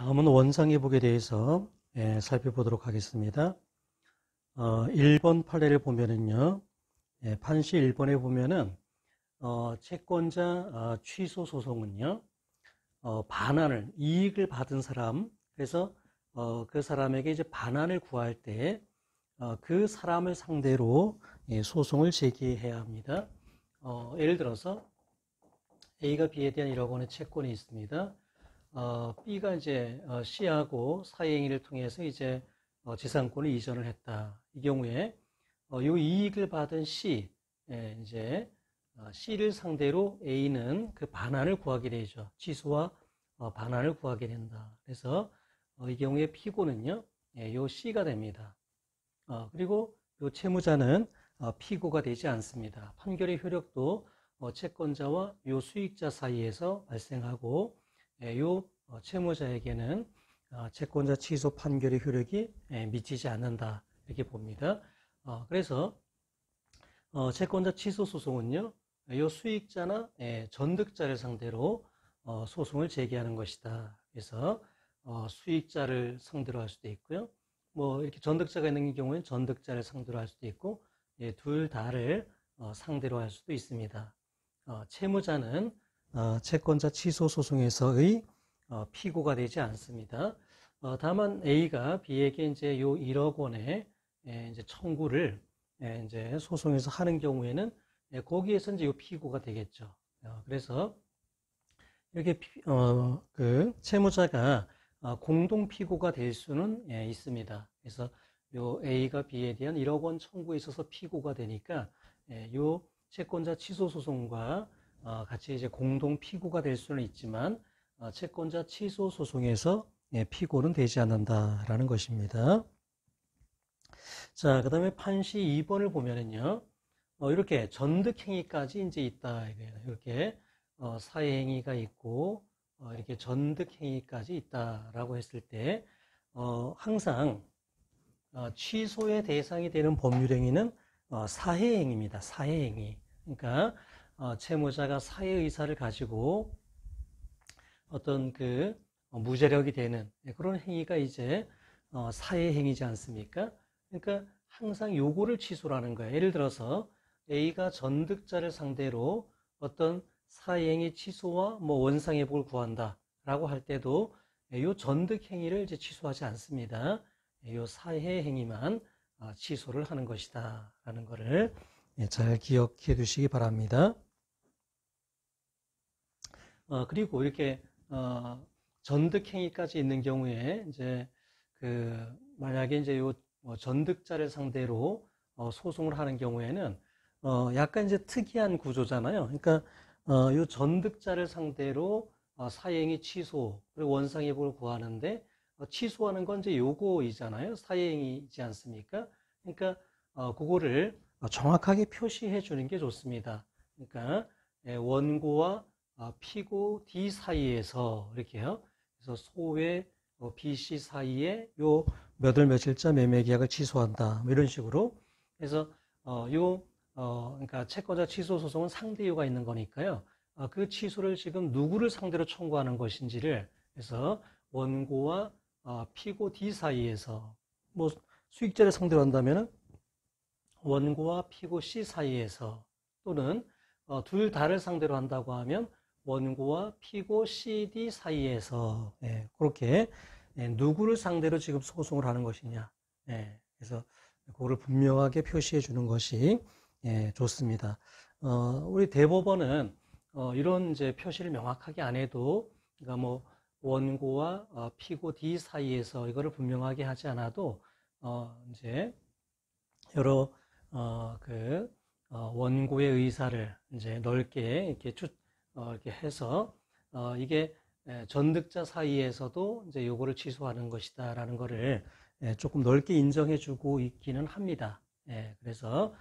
다음은 원상회복에 대해서 살펴보도록 하겠습니다. 1번 판례를 보면은요, 판시 1번에 보면은 채권자 취소 소송은요, 반환을, 이익을 받은 사람, 그래서 그 사람에게 이제 반환을 구할 때 그 사람을 상대로 소송을 제기해야 합니다. 예를 들어서 A가 B에 대한 1억 원의 채권이 있습니다. B가 이제 C하고 사이행위를 통해서 이제 재산권을 이전을 했다. 이 경우에 이 이익을 받은 C, 이제 C를 상대로 A는 그 반환을 구하게 되죠. 취소와 반환을 구하게 된다. 그래서 이 경우에 피고는요, 요 C가 됩니다. 그리고 요 채무자는 피고가 되지 않습니다. 판결의 효력도 채권자와 요 수익자 사이에서 발생하고, 요 채무자에게는 채권자 취소 판결의 효력이 미치지 않는다, 이렇게 봅니다. 그래서 채권자 취소 소송은요, 요 수익자나 전득자를 상대로 소송을 제기하는 것이다. 그래서 수익자를 상대로 할 수도 있고요, 뭐 이렇게 전득자가 있는 경우에는 전득자를 상대로 할 수도 있고, 둘 다를 상대로 할 수도 있습니다. 채무자는 채권자 취소 소송에서의 피고가 되지 않습니다. 다만 A가 B에게 이제 요 1억 원의 이제 청구를 이제 소송에서 하는 경우에는 거기에서 이제 요 피고가 되겠죠. 그래서 이렇게 그 채무자가 공동 피고가 될 수는 있습니다. 그래서 요 A가 B에 대한 1억 원 청구에 있어서 피고가 되니까 요 채권자 취소 소송과 같이 이제 공동 피고가 될 수는 있지만 채권자 취소 소송에서 피고는 되지 않는다라는 것입니다. 자, 그 다음에 판시 2번을 보면은요, 이렇게 전득행위까지 이제 있다. 이렇게 사회행위가 있고 이렇게 전득행위까지 있다라고 했을 때 항상 취소의 대상이 되는 법률행위는 사회행위입니다. 사회행위. 그러니까 채무자가 사회 의사를 가지고 어떤 그 무자력이 되는 그런 행위가 이제 사회행위지 않습니까? 그러니까 항상 요거를 취소라는 거예요. 예를 들어서 A가 전득자를 상대로 어떤 사회행위 취소와 뭐 원상회복을 구한다라고 할 때도 요 전득행위를 이제 취소하지 않습니다. 요 사회행위만 취소를 하는 것이다 라는 것을 잘 기억해 두시기 바랍니다. 그리고 이렇게 전득행위까지 있는 경우에 이제 만약에 이제 요 전득자를 상대로 소송을 하는 경우에는 약간 이제 특이한 구조잖아요. 그러니까 요 전득자를 상대로 사회행위 취소 그리고 원상회복을 구하는데 취소하는 건 이제 요거이잖아요. 사회행위이지 않습니까? 그러니까 그거를 정확하게 표시해 주는 게 좋습니다. 그러니까 원고와 피고 D 사이에서 이렇게요. 그래서 소외 BC 사이에 요 몇 월 며칠자 매매 계약을 취소한다. 뭐 이런 식으로. 그래서 그러니까 채권자 취소 소송은 상대 이유가 있는 거니까요. 그 취소를 지금 누구를 상대로 청구하는 것인지를 그래서 원고와 피고 D 사이에서 뭐 수익자를 상대로 한다면은 원고와 피고 C 사이에서 또는 둘 다를 상대로 한다고 하면 원고와 피고 CD 사이에서 그렇게 누구를 상대로 지금 소송을 하는 것이냐. 그래서 그거를 분명하게 표시해 주는 것이 좋습니다. 우리 대법원은 이런 이제 표시를 명확하게 안 해도 그러니까 뭐 원고와 피고 D 사이에서 이거를 분명하게 하지 않아도 이제 여러 원고의 의사를 이제 넓게 이렇게 해서 이게 전득자 사이에서도 이제 요거를 취소하는 것이다라는 거를 조금 넓게 인정해주고 있기는 합니다. 그래서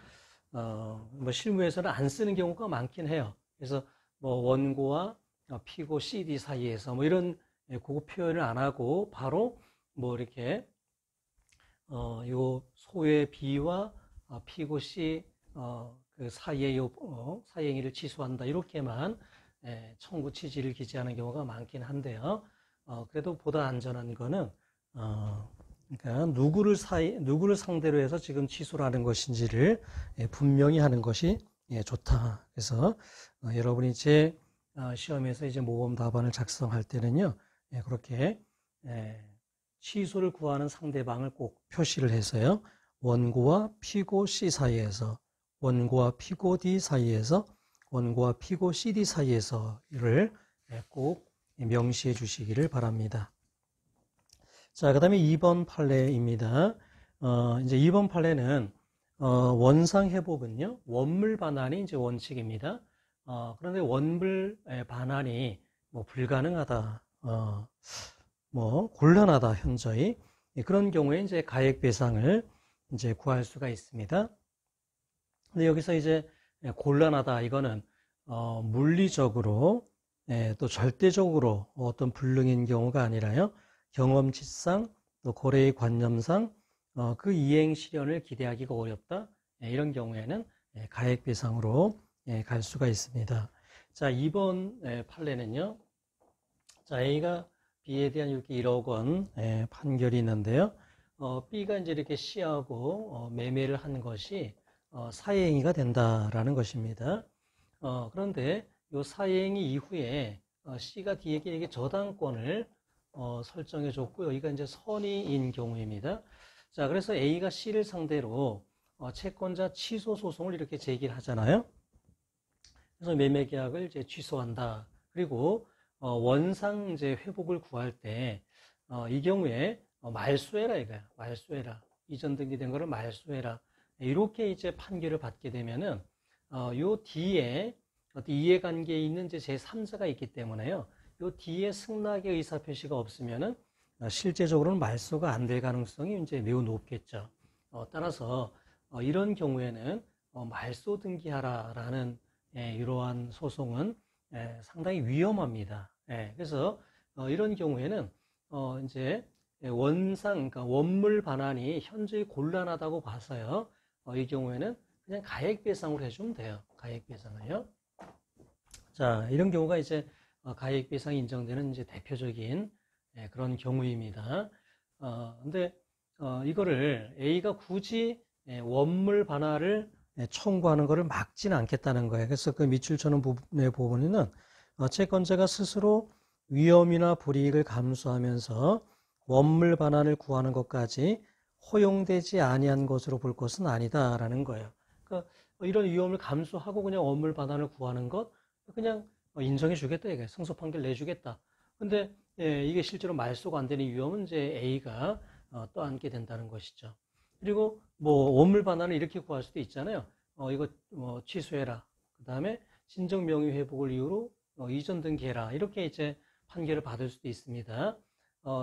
뭐 실무에서는 안 쓰는 경우가 많긴 해요. 그래서 뭐 원고와 피고 CD 사이에서 뭐 이런 그거 표현을 안 하고 바로 뭐 이렇게 요 소외 B와 피고 C 그 사이에 요 사회행위를 취소한다 이렇게만 청구 취지를 기재하는 경우가 많긴 한데요. 그래도 보다 안전한 거는 그러니까 누구를 상대로 해서 지금 취소를 하는 것인지를 분명히 하는 것이 좋다. 그래서 여러분이 제 시험에서 이제 모범 답안을 작성할 때는요, 그렇게 취소를 구하는 상대방을 꼭 표시를 해서요, 원고와 피고 C 사이에서, 원고와 피고 D 사이에서, 원고와 피고 CD 사이에서를 꼭 명시해 주시기를 바랍니다. 자, 그 다음에 2번 판례입니다. 이제 2번 판례는, 원상회복은요, 원물 반환이 이제 원칙입니다. 그런데 원물 반환이 뭐 불가능하다, 뭐 곤란하다, 현저히. 그런 경우에 이제 가액배상을 이제 구할 수가 있습니다. 근데 여기서 이제 곤란하다, 이거는, 물리적으로, 또 절대적으로 어떤 불능인 경우가 아니라요, 경험치상, 또 고래의 관념상, 그 이행 실현을 기대하기가 어렵다. 이런 경우에는 가액배상으로 갈 수가 있습니다. 자, 2번 판례는요. 자, A가 B에 대한 이렇게 1억 원 판결이 있는데요. B가 이제 이렇게 C하고 매매를 한 것이 사회행위가 된다라는 것입니다. 그런데 이 사회행위 이후에 C가 D에게 이렇게 저당권을 설정해 줬고요. 여기가 이제 선의인 경우입니다. 자, 그래서 A가 C를 상대로 채권자 취소 소송을 이렇게 제기를 하잖아요. 그래서 매매 계약을 이제 취소한다. 그리고 원상 이제 회복을 구할 때 이 경우에 말소해라 이거야. 말소해라. 이전 등기된 거를 말소해라. 이렇게 이제 판결을 받게 되면은 요 뒤에 이해관계에 있는 이제 제3자가 있기 때문에요. 요 뒤에 승낙의 의사표시가 없으면은 실제적으로는 말소가 안 될 가능성이 이제 매우 높겠죠. 따라서 이런 경우에는 말소 등기하라라는 이러한 소송은 상당히 위험합니다. 그래서 이런 경우에는 이제 그러니까 원물 반환이 현저히 곤란하다고 봐서요. 이 경우에는 그냥 가액배상으로 해주면 돼요. 가액배상을요. 자, 이런 경우가 이제 가액배상이 인정되는 이제 대표적인 그런 경우입니다. 근데 이거를 A가 굳이 원물 반환을 청구하는 것을 막지는 않겠다는 거예요. 그래서 그 밑줄 쳐놓은 부분에 보면은 채권자가 스스로 위험이나 불이익을 감수하면서 원물 반환을 구하는 것까지 허용되지 아니한 것으로 볼 것은 아니다라는 거예요. 그러니까 이런 위험을 감수하고 그냥 원물 반환을 구하는 것 그냥 인정해 주겠다 이거예요. 승소 판결 내주겠다. 근데 이게 실제로 말소가 안 되는 위험은 이제 A가 떠안게 된다는 것이죠. 그리고 뭐 원물 반환을 이렇게 구할 수도 있잖아요. 이거 뭐 취소해라. 그 다음에 신정 명의 회복을 이유로 이전 등기해라. 이렇게 이제 판결을 받을 수도 있습니다.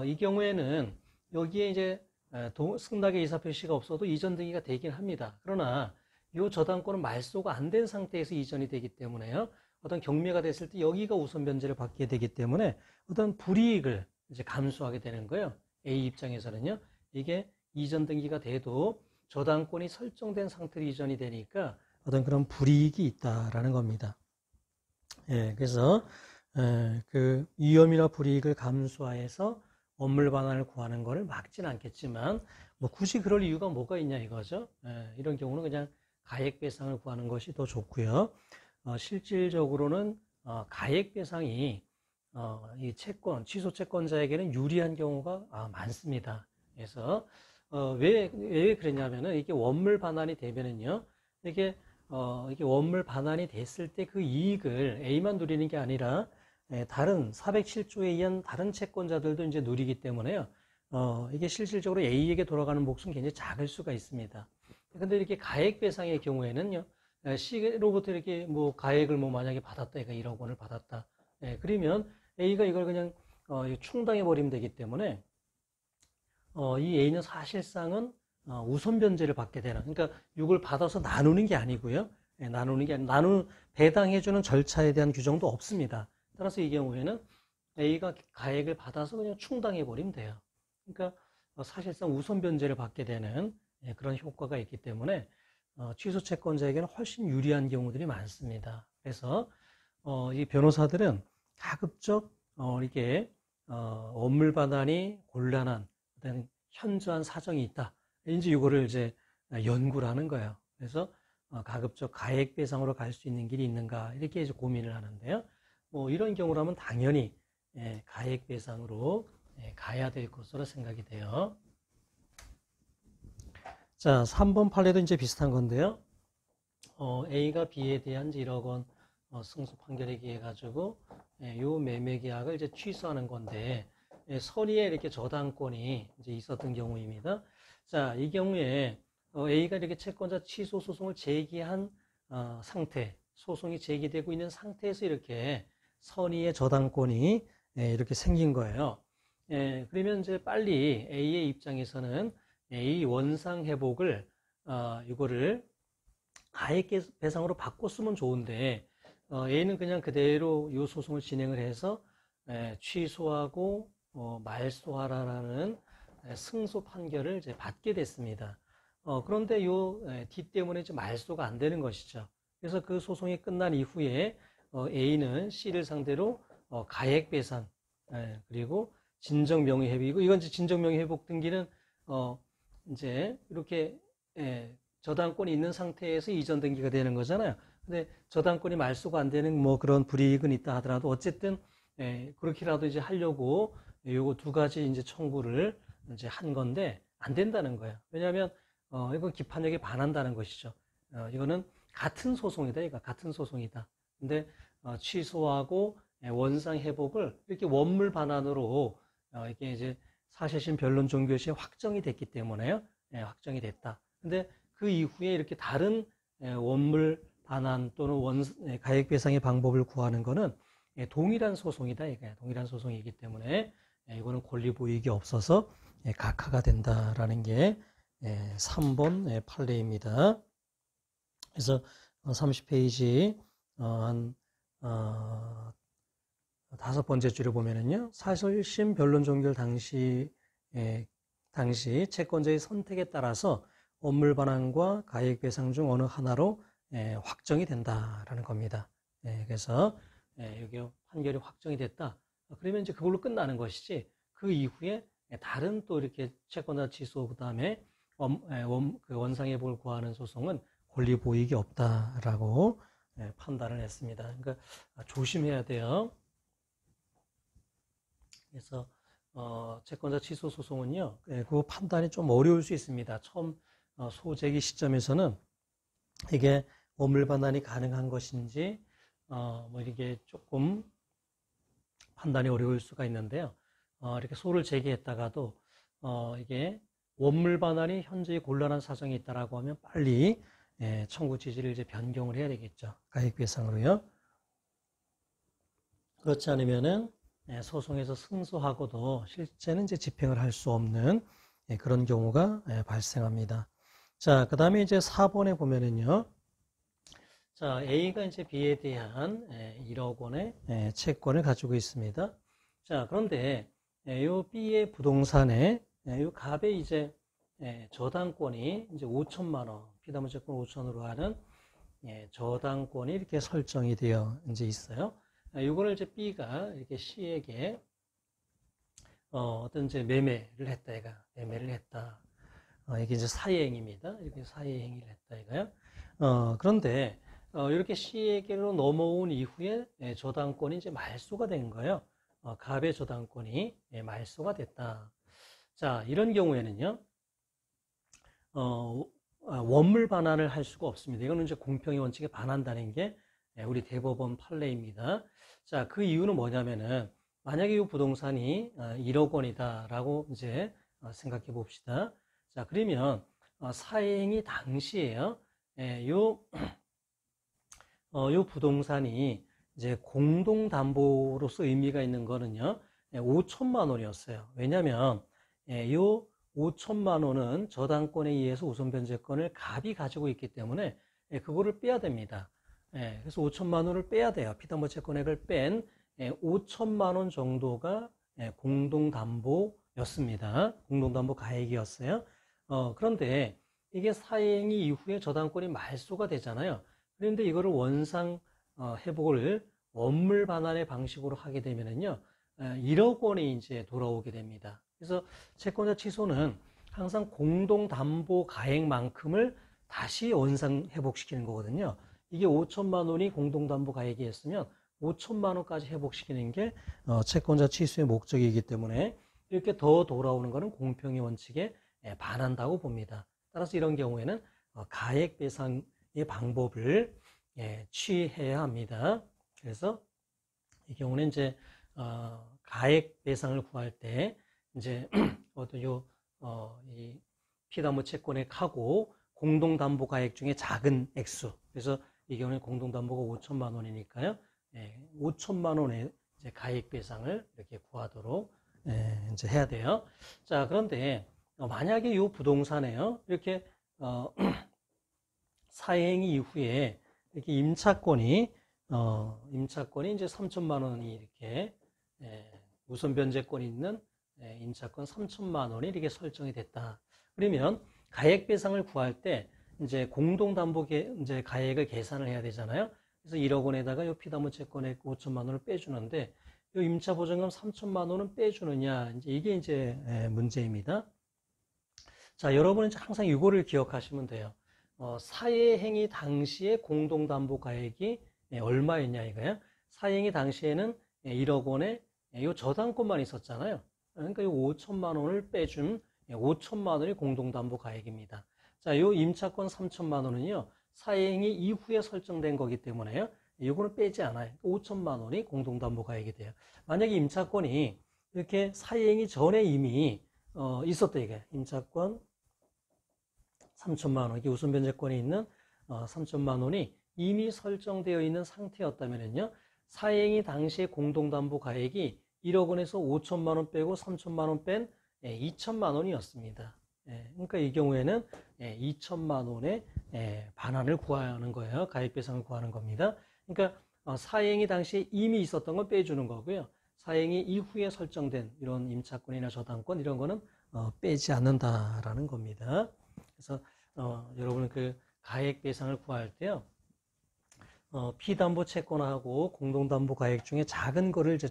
이 경우에는 여기에 이제 승낙의 의사표시가 없어도 이전 등기가 되긴 합니다. 그러나 이 저당권은 말소가 안 된 상태에서 이전이 되기 때문에요. 어떤 경매가 됐을 때 여기가 우선 변제를 받게 되기 때문에 어떤 불이익을 이제 감수하게 되는 거예요. A 입장에서는요. 이게 이전 등기가 돼도 저당권이 설정된 상태로 이전이 되니까 어떤 그런 불이익이 있다라는 겁니다. 그래서 그 위험이나 불이익을 감수하여서 원물 반환을 구하는 것을 막지는 않겠지만 뭐 굳이 그럴 이유가 뭐가 있냐 이거죠. 이런 경우는 그냥 가액배상을 구하는 것이 더 좋고요. 실질적으로는 가액배상이 이 취소 채권자에게는 유리한 경우가 많습니다. 그래서 왜 그랬냐면은 이게 원물 반환이 되면은요, 이게 원물 반환이 됐을 때 그 이익을 A만 누리는 게 아니라 다른 407조에 의한 다른 채권자들도 이제 누리기 때문에요. 이게 실질적으로 A에게 돌아가는 몫은 굉장히 작을 수가 있습니다. 근데 이렇게 가액배상의 경우에는요, C로부터 이렇게 뭐 가액을 뭐 만약에 받았다, 얘가 1억 원을 받았다. 그러면 A가 이걸 그냥 충당해 버리면 되기 때문에 이 A는 사실상은 우선 변제를 받게 되는, 그러니까 이걸 받아서 나누는 게 아니고요. 나누는 게 아니고 배당해주는 절차에 대한 규정도 없습니다. 따라서 이 경우에는 A가 가액을 받아서 그냥 충당해 버리면 돼요. 그러니까 사실상 우선 변제를 받게 되는 그런 효과가 있기 때문에 취소 채권자에게는 훨씬 유리한 경우들이 많습니다. 그래서 이 변호사들은 가급적 이렇게 원물 반환이 곤란한 어떤 현저한 사정이 있다. 이제 이거를 이제 연구를 하는 거예요. 그래서 가급적 가액 배상으로 갈 수 있는 길이 있는가 이렇게 이제 고민을 하는데요. 뭐 이런 경우라면 당연히 가액 배상으로 가야 될 것으로 생각이 돼요. 자, 3번 판례도 이제 비슷한 건데요. A가 B에 대한 1억 원 승소 판결에 의해 가지고 요 매매 계약을 이제 취소하는 건데 선의에 이렇게 저당권이 이제 있었던 경우입니다. 자, 이 경우에 A가 이렇게 채권자 취소 소송을 제기한 상태, 소송이 제기되고 있는 상태에서 이렇게 선의의 저당권이 이렇게 생긴 거예요. 그러면 이제 빨리 A의 입장에서는 이 원상 회복을 이거를 가액 배상으로 바꿨으면 좋은데 A는 그냥 그대로 이 소송을 진행을 해서 취소하고 말소하라는 승소 판결을 이제 받게 됐습니다. 그런데 요 D 때문에 이제 말소가 안 되는 것이죠. 그래서 그 소송이 끝난 이후에 A는 C를 상대로 가액 배상 그리고 진정 명의회복, 이건 이제 진정 명의회복 등기는 이제 이렇게 저당권이 있는 상태에서 이전 등기가 되는 거잖아요. 근데 저당권이 말소가 안 되는 뭐 그런 불이익은 있다 하더라도 어쨌든 그렇게라도 이제 하려고 요거 두 가지 이제 청구를 이제 한 건데 안 된다는 거예요. 왜냐하면 이건 기판력에 반한다는 것이죠. 이거는 같은 소송이다. 이거 같은 소송이다. 근데 취소하고 원상 회복을 이렇게 원물 반환으로 이게 이제 사실심 변론 종교 시에 확정이 됐기 때문에요. 확정이 됐다. 근데 그 이후에 이렇게 다른 원물 반환 또는 가액 배상의 방법을 구하는 거는 동일한 소송이다. 이게 동일한 소송이기 때문에 이거는 권리 보이기 없어서 각하가 된다라는 게 3번 판례입니다. 그래서 30페이지 한 5번째 줄에 보면은요, 사실심 변론 종결 당시 채권자의 선택에 따라서 원물 반환과 가액 배상 중 어느 하나로 확정이 된다라는 겁니다. 그래서 여기 판결이 확정이 됐다. 그러면 이제 그걸로 끝나는 것이지 그 이후에 다른 또 이렇게 채권자 취소 그다음에 원상회복을 구하는 소송은 권리 보이기 없다라고 판단을 했습니다. 그러니까 조심해야 돼요. 그래서 채권자 취소 소송은요, 그 판단이 좀 어려울 수 있습니다. 처음 소제기 시점에서는 이게 원물 반환이 가능한 것인지 뭐 이게 조금 판단이 어려울 수가 있는데요. 이렇게 소를 제기했다가도 이게 원물 반환이 현재의 곤란한 사정이 있다라고 하면 빨리 청구 취지를 이제 변경을 해야 되겠죠. 가액 배상으로요. 그렇지 않으면은 소송에서 승소하고도 실제는 이제 집행을 할 수 없는 그런 경우가 발생합니다. 자, 그 다음에 이제 4번에 보면은요. 자, A가 이제 B에 대한 1억 원의 채권을 가지고 있습니다. 자, 그런데 요 B의 부동산에 요 갑의 이제 저당권이 이제 5천만 원, 피담보 채권 5천으로 하는 저당권이 이렇게 설정이 되어 이제 있어요. 이거를 이제 B가 이렇게 C에게 어떤 이제 매매를 했다, 얘가 매매를 했다. 이게 이제 사회행위입니다. 이렇게 사회행위를 했다, 이거요. 그런데 이렇게 C에게로 넘어온 이후에 저당권이 이제 말소가 된 거예요. 갑의 저당권이 말소가 됐다. 자, 이런 경우에는요, 원물 반환을 할 수가 없습니다. 이거는 이제 공평의 원칙에 반한다는 게 우리 대법원 판례입니다. 자, 그 이유는 뭐냐면은 만약에 이 부동산이 1억 원이다라고 이제 생각해 봅시다. 자, 그러면 사행위 당시에요, 요 부동산이 이제 공동담보로서 의미가 있는 거는요, 5천만 원이었어요. 왜냐면 요 5천만 원은 저당권에 의해서 우선변제권을 갑이 가지고 있기 때문에 그거를 빼야 됩니다. 그래서 5천만 원을 빼야 돼요. 피담보 채권액을 뺀 5천만 원 정도가 공동담보였습니다. 공동담보 가액이었어요. 그런데 이게 사행위 이후에 저당권이 말소가 되잖아요. 그런데 이거를 원상 회복을 원물 반환의 방식으로 하게 되면은요, 1억 원이 이제 돌아오게 됩니다. 그래서 채권자 취소는 항상 공동담보 가액만큼을 다시 원상 회복시키는 거거든요. 이게 5천만 원이 공동담보 가액이었으면 5천만 원까지 회복시키는 게 채권자 취소의 목적이기 때문에 이렇게 더 돌아오는 것은 공평의 원칙에 반한다고 봅니다. 따라서 이런 경우에는 가액 배상의 방법을 취해야 합니다. 그래서 이 경우는 이제 가액 배상을 구할 때 이제 이 피담보 채권액하고 공동담보 가액 중에 작은 액수. 그래서 이 경우는 공동담보가 5천만 원이니까요. 5천만 원의 이제 가액 배상을 이렇게 구하도록 이제 해야 돼요. 자, 그런데 만약에 이 부동산에요, 이렇게 사행위 이후에 이렇게 임차권이 이제 3천만 원이 이렇게 우선 변제권이 있는 임차권 3천만 원이 이렇게 설정이 됐다. 그러면 가액 배상을 구할 때 이제 공동담보 이제 가액을 계산을 해야 되잖아요. 그래서 1억 원에다가 이 피담보 채권액 5천만 원을 빼주는데 이 임차 보증금 3천만 원은 빼주느냐, 이게 이제 문제입니다. 자, 여러분은 항상 이거를 기억하시면 돼요. 사회행위 당시에 공동담보 가액이 얼마였냐 이거예요. 사회행위 당시에는 1억 원에 이 저당권만 있었잖아요. 그러니까 이 5천만 원을 빼준 5천만 원이 공동담보 가액입니다. 자, 이 임차권 3천만 원은요, 사회행위 이후에 설정된 거기 때문에요, 이거는 빼지 않아요. 5천만 원이 공동담보 가액이 돼요. 만약에 임차권이 이렇게 사회행위 전에 이미 있었다 이게. 임차권 3천만 원, 이게 우선 변제권이 있는 3천만 원이 이미 설정되어 있는 상태였다면요, 사행위 당시의 공동담보 가액이 1억 원에서 5천만 원 빼고 3천만 원 뺀 2천만 원이었습니다. 그러니까 이 경우에는 2천만 원의 반환을 구하는 거예요. 가액 배상을 구하는 겁니다. 그러니까 사행위 당시에 이미 있었던 건 빼주는 거고요. 사행위 이후에 설정된 이런 임차권이나 저당권 이런 거는 빼지 않는다라는 겁니다. 그래서 여러분은 그 가액 배상을 구할 때요, 피담보 채권하고 공동담보 가액 중에 작은 거를 이제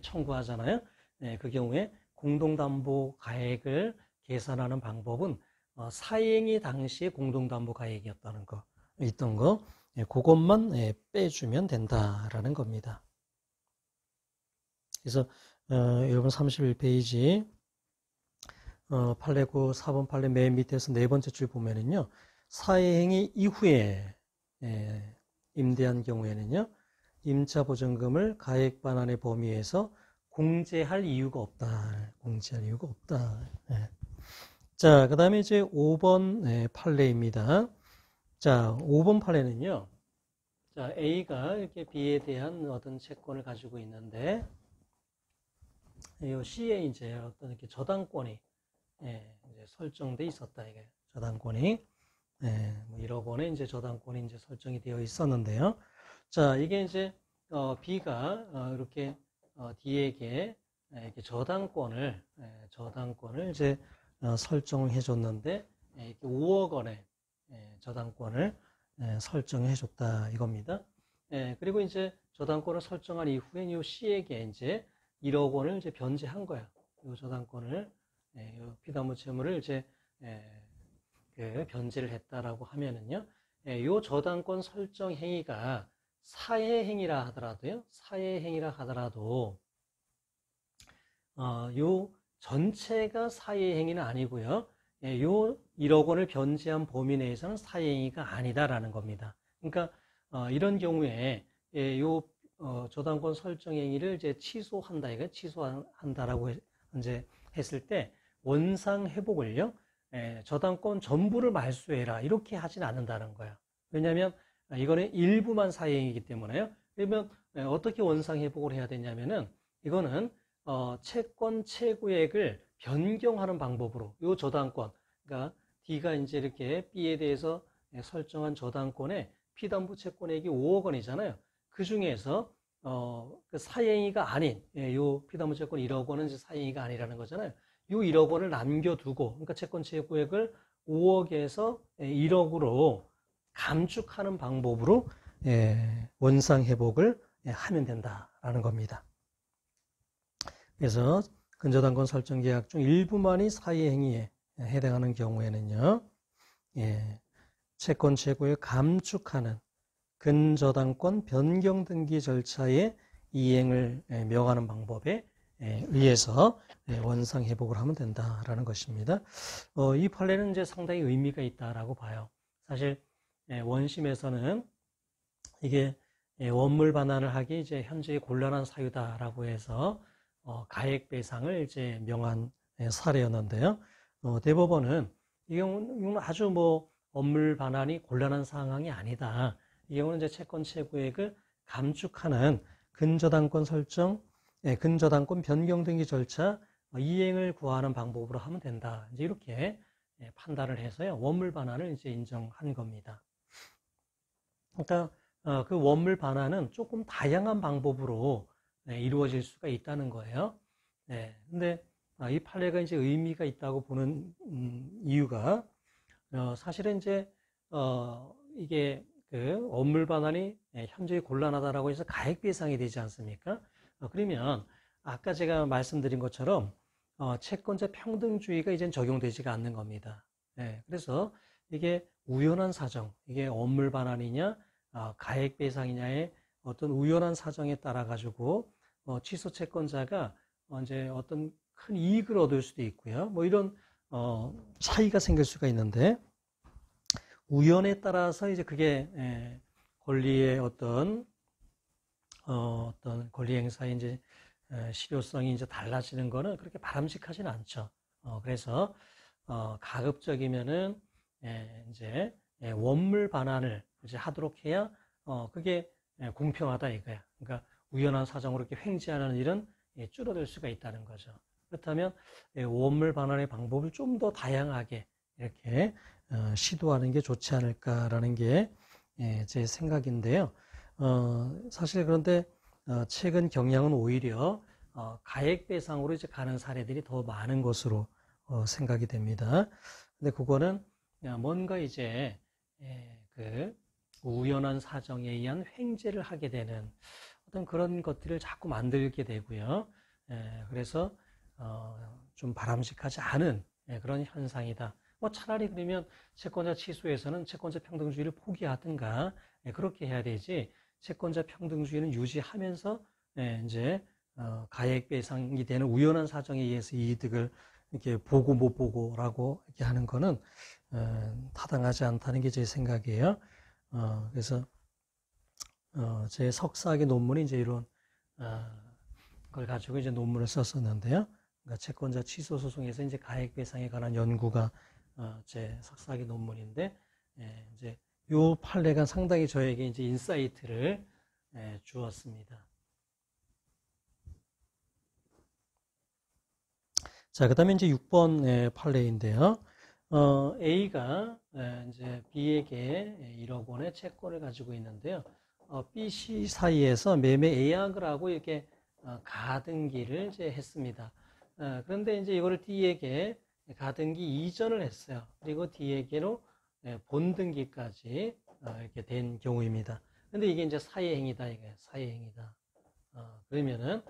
청구하잖아요. 그 경우에 공동담보 가액을 계산하는 방법은 사행위 당시에 공동담보 가액이었다는 거, 있던 거, 그것만 빼주면 된다라는 겁니다. 그래서 여러분 31페이지 판례구 4번 판례 맨 밑에서 네 번째 줄 보면은요, 사회행위 이후에 임대한 경우에는요, 임차 보증금을 가액 반환의 범위에서 공제할 이유가 없다. 공제할 이유가 없다. 자, 그 다음에 이제 5번 판례입니다. 자, 5번 판례는요, 자, A가 이렇게 B에 대한 어떤 채권을 가지고 있는데, 이 C에 이제 어떤 이렇게 저당권이 이제 설정돼 있었다. 이게 저당권이 뭐 1억 원에 이제 저당권이 이제 설정이 되어 있었는데요. 자, 이게 이제 B가 이렇게 D에게 이렇게 저당권을 이제 설정을 해줬는데 이렇게 5억 원의 저당권을 설정해 줬다 이겁니다. 그리고 이제 저당권을 설정한 이후에 이 C에게 이제 1억 원을 이제 변제한 거야. 이 저당권을 피담보 채무를 이제 변제를 했다라고 하면은요, 이 저당권 설정 행위가 사회행위라 하더라도 요 전체가 사회행위는 아니고요, 요 1억 원을 변제한 범위 내에서는 사회행위가 아니다라는 겁니다. 그러니까 이런 경우에 요 저당권 설정 행위를 이제 취소한다, 이거 취소한다라고 이제 했을 때 원상 회복을요, 저당권 전부를 말소해라 이렇게 하진 않는다는 거예요. 왜냐하면 이거는 일부만 사회행위이기 때문에요. 그러면 어떻게 원상 회복을 해야 되냐면은 이거는 채권 채구액을 변경하는 방법으로 요 저당권, 그러니까 D가 이제 이렇게 B에 대해서 설정한 저당권의 피담보 채권액이 5억 원이잖아요. 그 중에서 그 사행위가 아닌 요 피담보 채권 1억 원은 이제 사행위가 아니라는 거잖아요. 요 1억 원을 남겨두고, 그러니까 채권 채구액을 5억에서 1억으로 감축하는 방법으로 원상 회복을 하면 된다라는 겁니다. 그래서 근저당권 설정 계약 중 일부만이 사이행위에 해당하는 경우에는요, 예, 채권 최고에 감축하는 근저당권 변경 등기 절차의 이행을 명하는 방법에 의해서 원상 회복을 하면 된다라는 것입니다. 이 판례는 이제 상당히 의미가 있다라고 봐요. 사실 원심에서는 이게 원물 반환을 하기 이제 현재의 곤란한 사유다라고 해서 가액 배상을 이제 명한 사례였는데요. 대법원은 이 경우는 아주 뭐 원물 반환이 곤란한 상황이 아니다. 이 경우는 이제 채권 최고액을 감축하는 근저당권 설정, 근저당권 변경 등기 절차 이행을 구하는 방법으로 하면 된다. 이제 이렇게 판단을 해서요 원물 반환을 이제 인정한 겁니다. 그러니까 그 원물 반환은 조금 다양한 방법으로 이루어질 수가 있다는 거예요. 근데 이 판례가 이제 의미가 있다고 보는 이유가 사실은 이제 이게 그 원물 반환이 현저히 곤란하다라고 해서 가액 배상이 되지 않습니까? 그러면 아까 제가 말씀드린 것처럼 채권자 평등주의가 이젠 적용되지가 않는 겁니다. 그래서 이게 우연한 사정, 이게 원물 반환이냐 가액 배상이냐의 어떤 우연한 사정에 따라 가지고 취소 채권자가 이제 어떤 큰 이익을 얻을 수도 있고요. 뭐 이런 차이가 생길 수가 있는데 우연에 따라서 이제 그게 권리의 어떤 권리 행사의 이제 실효성이 이제 달라지는 거는 그렇게 바람직하지는 않죠. 그래서 가급적이면은 이제 원물 반환을 이제 하도록 해야 그게 공평하다 이거야. 그러니까 우연한 사정으로 이렇게 횡재하는 일은 줄어들 수가 있다는 거죠. 그렇다면 원물 반환의 방법을 좀 더 다양하게 이렇게 시도하는 게 좋지 않을까라는 게 제 생각인데요. 사실 그런데 최근 경향은 오히려 가액 배상으로 이제 가는 사례들이 더 많은 것으로 생각이 됩니다. 근데 그거는 뭔가 이제 그 우연한 사정에 의한 횡재를 하게 되는 어떤 그런 것들을 자꾸 만들게 되고요. 그래서 좀 바람직하지 않은 그런 현상이다. 뭐 차라리 그러면 채권자 취소에서는 채권자 평등주의를 포기하든가 그렇게 해야 되지. 채권자 평등주의는 유지하면서 이제 가액 배상이 되는 우연한 사정에 의해서 이득을 이렇게 보고 못 보고라고 이렇게 하는 거는 타당하지 않다는 게 제 생각이에요. 그래서 제 석사학위 논문이 이제 이런 걸 가지고 이제 논문을 썼었는데요. 그러니까 채권자 취소 소송에서 이제 가액 배상에 관한 연구가 제 석사학위 논문인데 이제 요 판례가 상당히 저에게 이제 인사이트를 주었습니다. 자, 그다음에 이제 6번 판례인데요. A가 이제 B에게 1억 원의 채권을 가지고 있는데요. B, C 사이에서 매매 예약을 하고 이렇게 가등기를 이제 했습니다. 그런데 이제 이거를 D에게 가등기 이전을 했어요. 그리고 D에게로 본등기까지 이렇게 된 경우입니다. 근데 이게 이제 사회행위다, 이게 사회행위다. 그러면은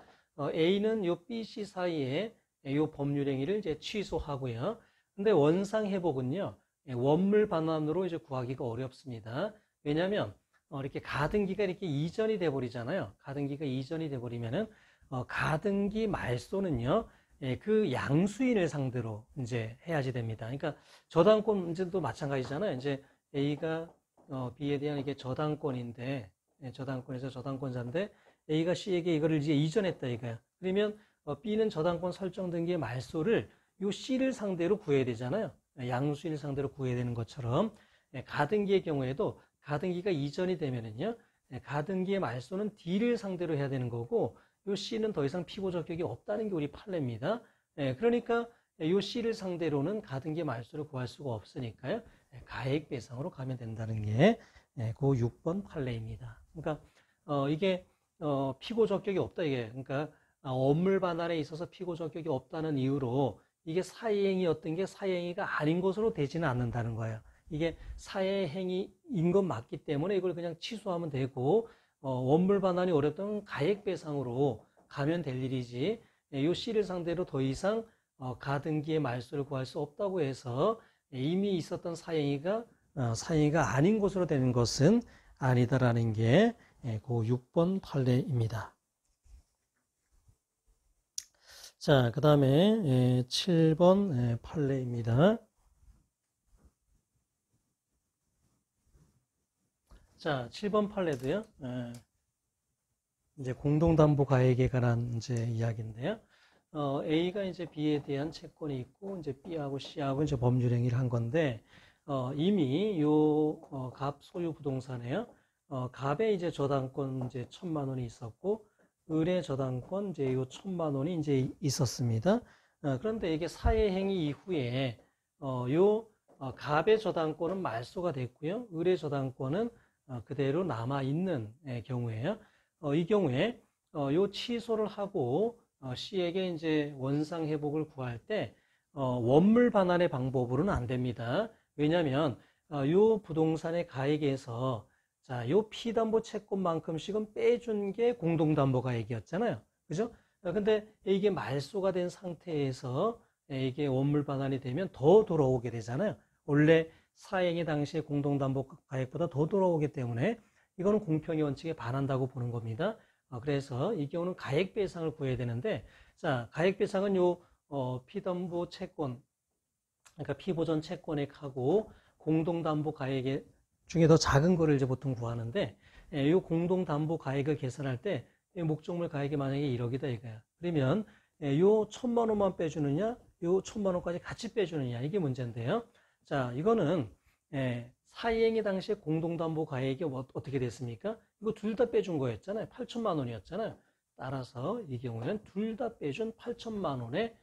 A는 요 B, C 사이에 요 법률행위를 이제 취소하고요. 근데 원상회복은요, 원물 반환으로 이제 구하기가 어렵습니다. 왜냐하면 이렇게 가등기가 이렇게 이전이 돼 버리잖아요. 가등기가 이전이 돼 버리면은 가등기 말소는요, 그 양수인을 상대로 이제 해야지 됩니다. 그러니까 저당권 문제도 마찬가지잖아요. 이제 A가 B에 대한 이게 저당권인데, 저당권에서 저당권자인데 A가 C에게 이거를 이제 이전했다 이거야. 그러면 B는 저당권 설정 등기의 말소를 요 C를 상대로 구해야 되잖아요. 양수인을 상대로 구해야 되는 것처럼 가등기의 경우에도 가등기가 이전이 되면은요, 가등기의 말소는 D를 상대로 해야 되는 거고, 요 C는 더 이상 피고 적격이 없다는 게 우리 판례입니다. 그러니까 요 C를 상대로는 가등기 말소를 구할 수가 없으니까요, 가액 배상으로 가면 된다는 게 그 6번 판례입니다. 그러니까 이게 피고 적격이 없다 이게. 그러니까 원물 반환에 있어서 피고 적격이 없다는 이유로 이게 사회행위였던 게 사회행위가 아닌 것으로 되지는 않는다는 거예요. 이게 사회행위인 건 맞기 때문에 이걸 그냥 취소하면 되고 원물 반환이 어렵다면 가액 배상으로 가면 될 일이지 요 C를 상대로 더 이상 가등기의 말소를 구할 수 없다고 해서 이미 있었던 사행위가 아닌 것으로 되는 것은 아니다라는 게 그 6번 판례입니다. 자, 그 다음에 7번 판례입니다. 자, 7번 판례도요. 이제 공동담보가액에 관한 이제 이야기인데요. A가 이제 B에 대한 채권이 있고 이제 B하고 C하고 이제 법률 행위를 한 건데 이미 요 갑 소유 부동산에요. 갑에 이제 저당권 이제 1,000만 원이 있었고 을의 저당권 이제 요 1,000만 원이 이제 있었습니다. 그런데 이게 사회 행위 이후에 갑의 저당권은 말소가 됐고요. 을의 저당권은 그대로 남아 있는 경우에요. 이 경우에 요 취소를 하고 C에게 이제 원상 회복을 구할 때 원물 반환의 방법으로는 안 됩니다. 왜냐하면 요 부동산의 가액에서 자, 요 피담보 채권만큼씩은 빼준 게 공동담보가액이었잖아요. 그죠? 근데 이게 말소가 된 상태에서 이게 원물 반환이 되면 더 돌아오게 되잖아요. 원래 사행의 당시에 공동담보가액보다 더 돌아오기 때문에 이거는 공평의 원칙에 반한다고 보는 겁니다. 그래서 이 경우는 가액배상을 구해야 되는데, 자, 가액배상은 요 피담보 채권, 그러니까 피보전 채권액하고 공동담보가액 중에 더 작은 거를 이제 보통 구하는데, 이 공동담보가액을 계산할 때 목적물 가액이 만약에 1억이다 이거야. 그러면 요 1,000만 원만 빼주느냐, 요 1,000만 원까지 같이 빼주느냐 이게 문제인데요. 자, 이거는 사이행위 당시에 공동담보가액이 어떻게 됐습니까? 이거 둘 다 빼준 거였잖아요. 8천만 원이었잖아요. 따라서 이 경우에는 둘 다 빼준 8천만 원의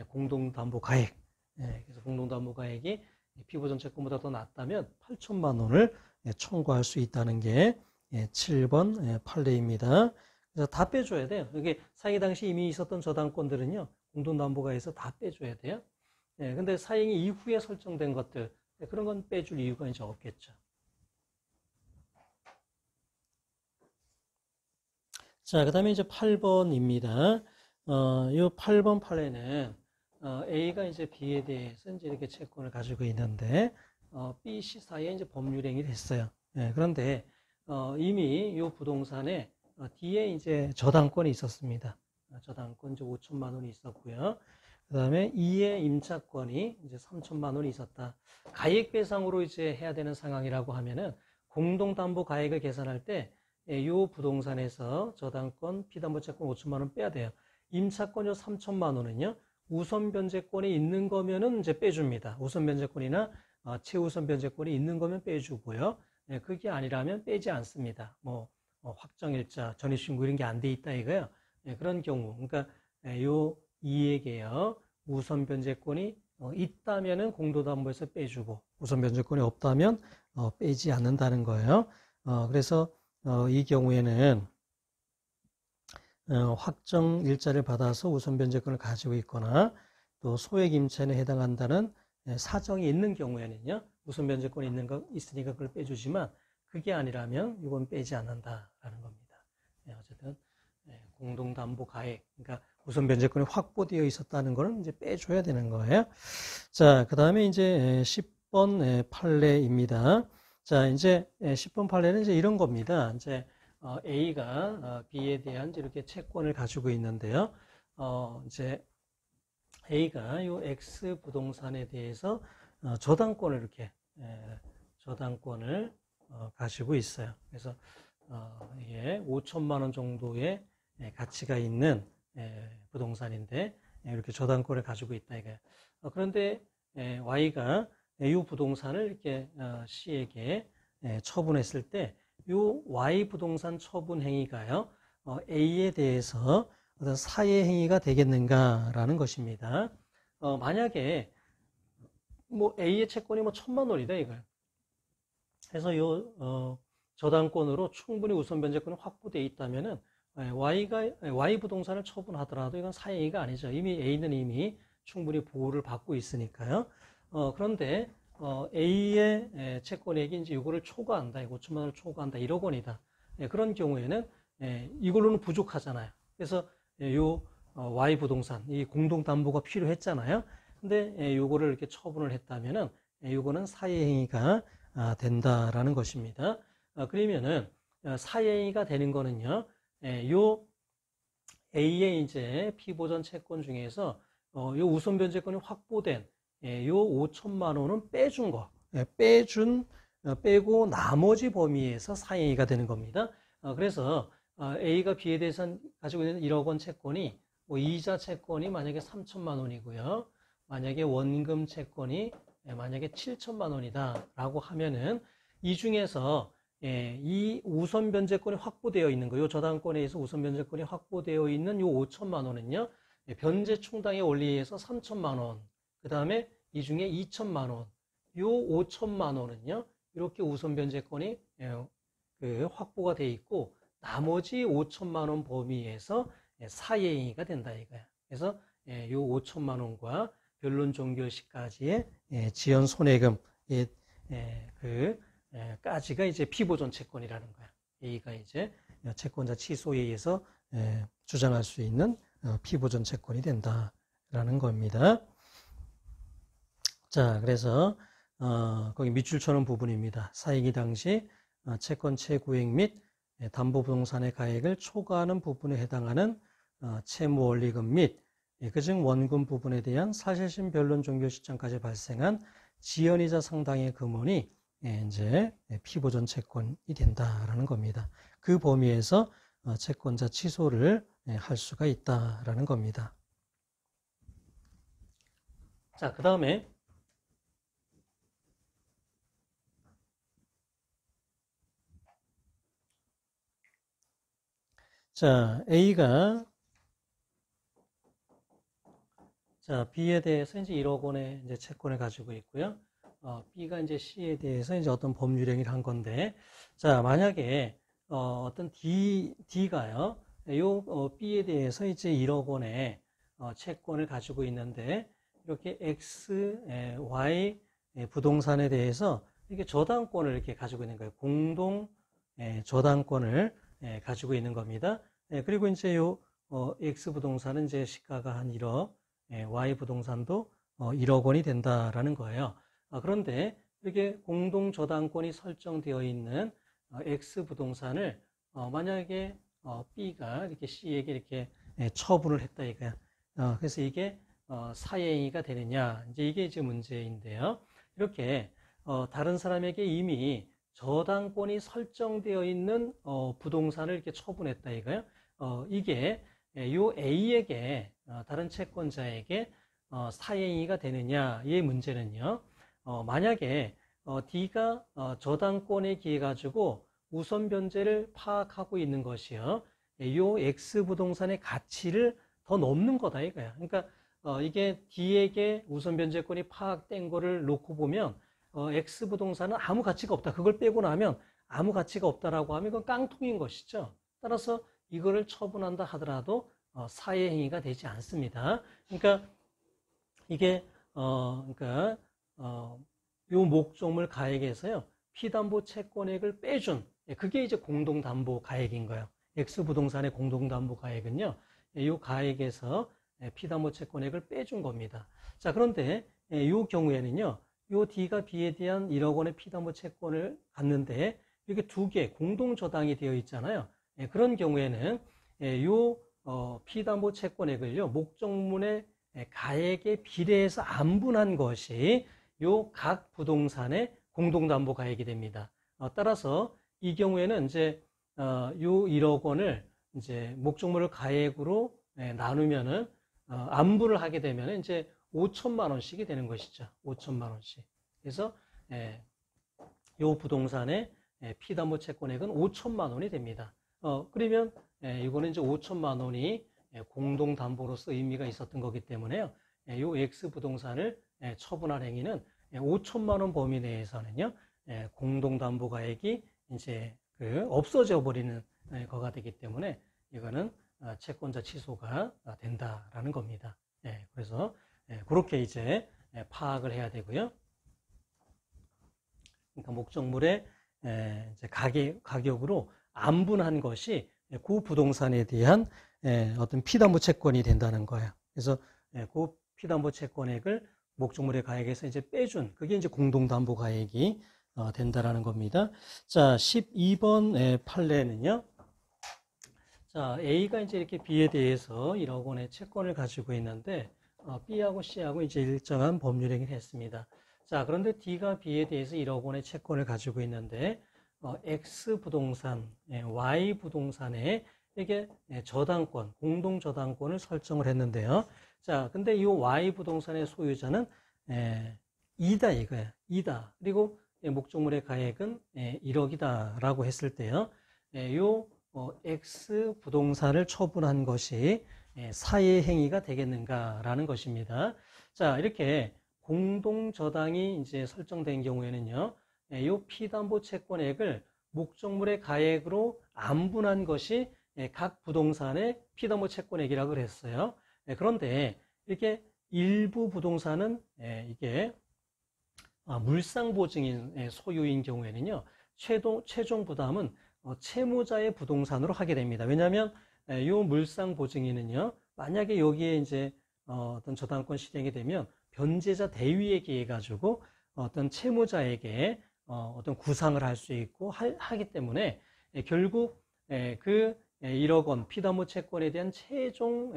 공동담보가액. 그래서 공동담보가액이 피보전 채권보다 더 낮다면 8천만 원을 청구할 수 있다는 게 7번 판례입니다. 그래서 다 빼줘야 돼요. 이게 사행위 당시 이미 있었던 저당권들은요, 공동담보가액에서 다 빼줘야 돼요. 근데 사행위 이후에 설정된 것들, 그런 건 빼줄 이유가 이제 없겠죠. 자, 그 다음에 이제 8번입니다. 이 8번 판례는 A가 이제 B에 대해서 이제 이렇게 채권을 가지고 있는데 B, C 사이에 이제 법률행위를 했어요. 그런데 이미 이 부동산에 D에 이제 저당권이 있었습니다. 저당권 이제 5천만 원이 있었고요. 그 다음에 E의 임차권이 이제 3천만 원이 있었다. 가액배상으로 이제 해야 되는 상황이라고 하면은 공동담보 가액을 계산할 때 이 부동산에서 저당권, 피담보채권 5천만 원 빼야 돼요. 임차권 요 3천만 원은요. 우선 변제권이 있는 거면은 이제 빼줍니다. 우선 변제권이나 최우선 변제권이 있는 거면 빼주고요. 그게 아니라면 빼지 않습니다. 확정일자, 전입신고 이런 게 안 돼 있다 이거예요. 그런 경우, 그러니까 요 이에게요 우선 변제권이 있다면은 공동담보에서 빼주고 우선 변제권이 없다면 빼지 않는다는 거예요. 그래서 이 경우에는 확정 일자를 받아서 우선 변제권을 가지고 있거나 또 소액 임차인에 해당한다는 사정이 있는 경우에는요 우선 변제권이 있으니까 그걸 빼주지만 그게 아니라면 이건 빼지 않는다라는 겁니다. 어쨌든 공동담보 가액, 그러니까 우선 변제권이 확보되어 있었다는 거는 이제 빼줘야 되는 거예요. 자, 그 다음에 이제 10번 판례입니다. 자, 이제 10번 판례는 이제 이런 겁니다. 이제 A가 B에 대한 이렇게 채권을 가지고 있는데요. 이제 A가 요 X 부동산에 대해서 저당권을 이렇게 저당권을 가지고 있어요. 그래서 이게 5천만 원 정도의 가치가 있는 부동산인데 이렇게 저당권을 가지고 있다 이거예요. 그런데 Y가 이 부동산을 이렇게 C에게 처분했을 때 이 Y 부동산 처분 행위가요 A에 대해서 어떤 사회 행위가 되겠는가라는 것입니다. 만약에 A의 채권이 1,000만 원이다 이거예요. 그래서 요 저당권으로 충분히 우선 변제권이 확보되어 있다면은 Y 부동산을 처분하더라도 이건 사회 행위가 아니죠. 이미 A는 이미 충분히 보호를 받고 있으니까요. 그런데 A의 채권액이 이제 이거를 초과한다, 5천만 원을 초과한다, 1억 원이다. 그런 경우에는 이걸로는 부족하잖아요. 그래서 요 Y 부동산, 이 공동담보가 필요했잖아요. 근데 요거를 이렇게 처분을 했다면은 요거는 사회행위가 된다라는 것입니다. 그러면은 사회행위가 되는 거는요, 요 A의 이제 피보전 채권 중에서 요 우선 변제권이 확보된 요 5천만 원은 빼준 거, 빼고 나머지 범위에서 사행위가 되는 겁니다. 그래서 A가 B에 대해서 가지고 있는 1억 원 채권이 뭐 이자 채권이 만약에 3천만 원이고요. 만약에 원금 채권이 만약에 7천만 원이다라고 하면은 이 중에서 이 우선 변제권이 확보되어 있는 거, 요 저당권에 의해서 우선 변제권이 확보되어 있는 요 5천만 원은요, 변제 총당의 원리에 의해서 3천만 원, 그 다음에 이 중에 2천만 원, 요 5천만 원은요, 이렇게 우선 변제권이 확보가 되어 있고, 나머지 5천만 원 범위에서 사예행위가 된다 이거야. 그래서 요 5천만 원과 변론 종결 시까지의 지연 손해금 까지가 이제 피보전 채권이라는 거야. A가 이제 채권자 취소에 의해서 주장할 수 있는 피보전 채권이 된다라는 겁니다. 자, 그래서 거기 밑줄 쳐놓은 부분입니다. 사행위 당시 채권 채구액 및 담보부동산의 가액을 초과하는 부분에 해당하는 채무원리금 및 그중 원금 부분에 대한 사실심 변론 종결 시점까지 발생한 지연이자 상당의 금원이 이제 피보전 채권이 된다라는 겁니다. 그 범위에서 채권자 취소를 할 수가 있다라는 겁니다. 자, 그 다음에 자, A가 B에 대해서 이제 1억 원의 이제 채권을 가지고 있고요. B가 이제 C에 대해서 이제 어떤 법률 행위를 한 건데, 자, 만약에 어떤 D가요, B에 대해서 이제 1억 원의 채권을 가지고 있는데, 이렇게 X, Y 부동산에 대해서 이렇게 저당권을 이렇게 가지고 있는 거예요. 공동 저당권을 가지고 있는 겁니다. 그리고 이제 요 X 부동산은 이제 시가가 한 1억, Y 부동산도 1억 원이 된다라는 거예요. 그런데 이렇게 공동 저당권이 설정되어 있는 X 부동산을 만약에 B가 이렇게 C에게 이렇게 처분을 했다 이거야. 그래서 이게 사행위가 되느냐, 이제 이게 이제 문제인데요. 이렇게 다른 사람에게 이미 저당권이 설정되어 있는 부동산을 이렇게 처분했다 이거예요. 이게 요 A에게 다른 채권자에게 사행위가 되느냐의 문제는요. 만약에 D가 저당권에 기해 가지고 우선 변제를 파악하고 있는 것이요. 요 X 부동산의 가치를 더 넘는 거다 이거야. 그러니까 이게 D에게 우선 변제권이 파악된 거를 놓고 보면 X 부동산은 아무 가치가 없다. 그걸 빼고 나면 아무 가치가 없다라고 하면 이건 깡통인 것이죠. 따라서 이거를 처분한다 하더라도 사회행위가 되지 않습니다. 그러니까 이게 요 목적물 가액에서요 피담보 채권액을 빼준 그게 이제 공동담보 가액인 거예요. X 부동산의 공동담보 가액은요 요 가액에서 피담보 채권액을 빼준 겁니다. 자, 그런데 요 경우에는요 요 D가 B에 대한 1억 원의 피담보 채권을 갖는데 이렇게 두 개 공동 저당이 되어 있잖아요. 그런 경우에는 요 피담보 채권액을요 목적문의 가액에 비례해서 안분한 것이 요 각 부동산의 공동담보 가액이 됩니다. 따라서 이 경우에는 이제 요 1억 원을 이제 목적물을 가액으로 나누면은 안분을 하게 되면 이제 5천만 원씩이 되는 것이죠. 5천만 원씩. 그래서 요 부동산의 피담보 채권액은 5천만 원이 됩니다. 그러면 이거는 이제 5천만 원이 공동담보로서 의미가 있었던 거기 때문에요. 요 X 부동산을 처분할 행위는 5천만 원 범위 내에서는요. 공동담보가액이 이제 없어져 버리는 거가 되기 때문에 이거는 채권자 취소가 된다라는 겁니다. 그래서 그렇게 이제 파악을 해야 되고요. 그러니까 목적물의 이제 가격으로 안분한 것이 그 부동산에 대한 어떤 피담보 채권이 된다는 거예요. 그래서 그 피담보 채권액을 목적물의 가액에서 이제 빼준 그게 이제 공동담보 가액이 된다라는 겁니다. 자, 12번 판례는요. 자, A가 이제 이렇게 B에 대해서 1억 원의 채권을 가지고 있는데 B하고 C하고 이제 일정한 법률 행위를 했습니다. 자, 그런데 D가 B에 대해서 1억 원의 채권을 가지고 있는데 X 부동산, Y 부동산에 이게 저당권, 공동 저당권을 설정을 했는데요. 자, 근데 이 Y 부동산의 소유자는 이다 이거야. 이다. 그리고 목적물의 가액은 1억이다라고 했을 때요. 요 X 부동산을 처분한 것이 사의 행위가 되겠는가라는 것입니다. 자, 이렇게 공동 저당이 이제 설정된 경우에는요. 이 피담보 채권액을 목적물의 가액으로 안분한 것이 각 부동산의 피담보 채권액이라고 그랬어요. 그런데 이렇게 일부 부동산은 이게 물상보증인 소유인 경우에는요. 최종 부담은 채무자의 부동산으로 하게 됩니다. 왜냐하면 이 물상보증인은요. 만약에 여기에 이제 어떤 저당권 실행이 되면 변제자 대위에 의해 가지고 어떤 채무자에게 어떤 구상을 할 수 있고 하기 때문에 결국 그 1억 원 피담보 채권에 대한 최종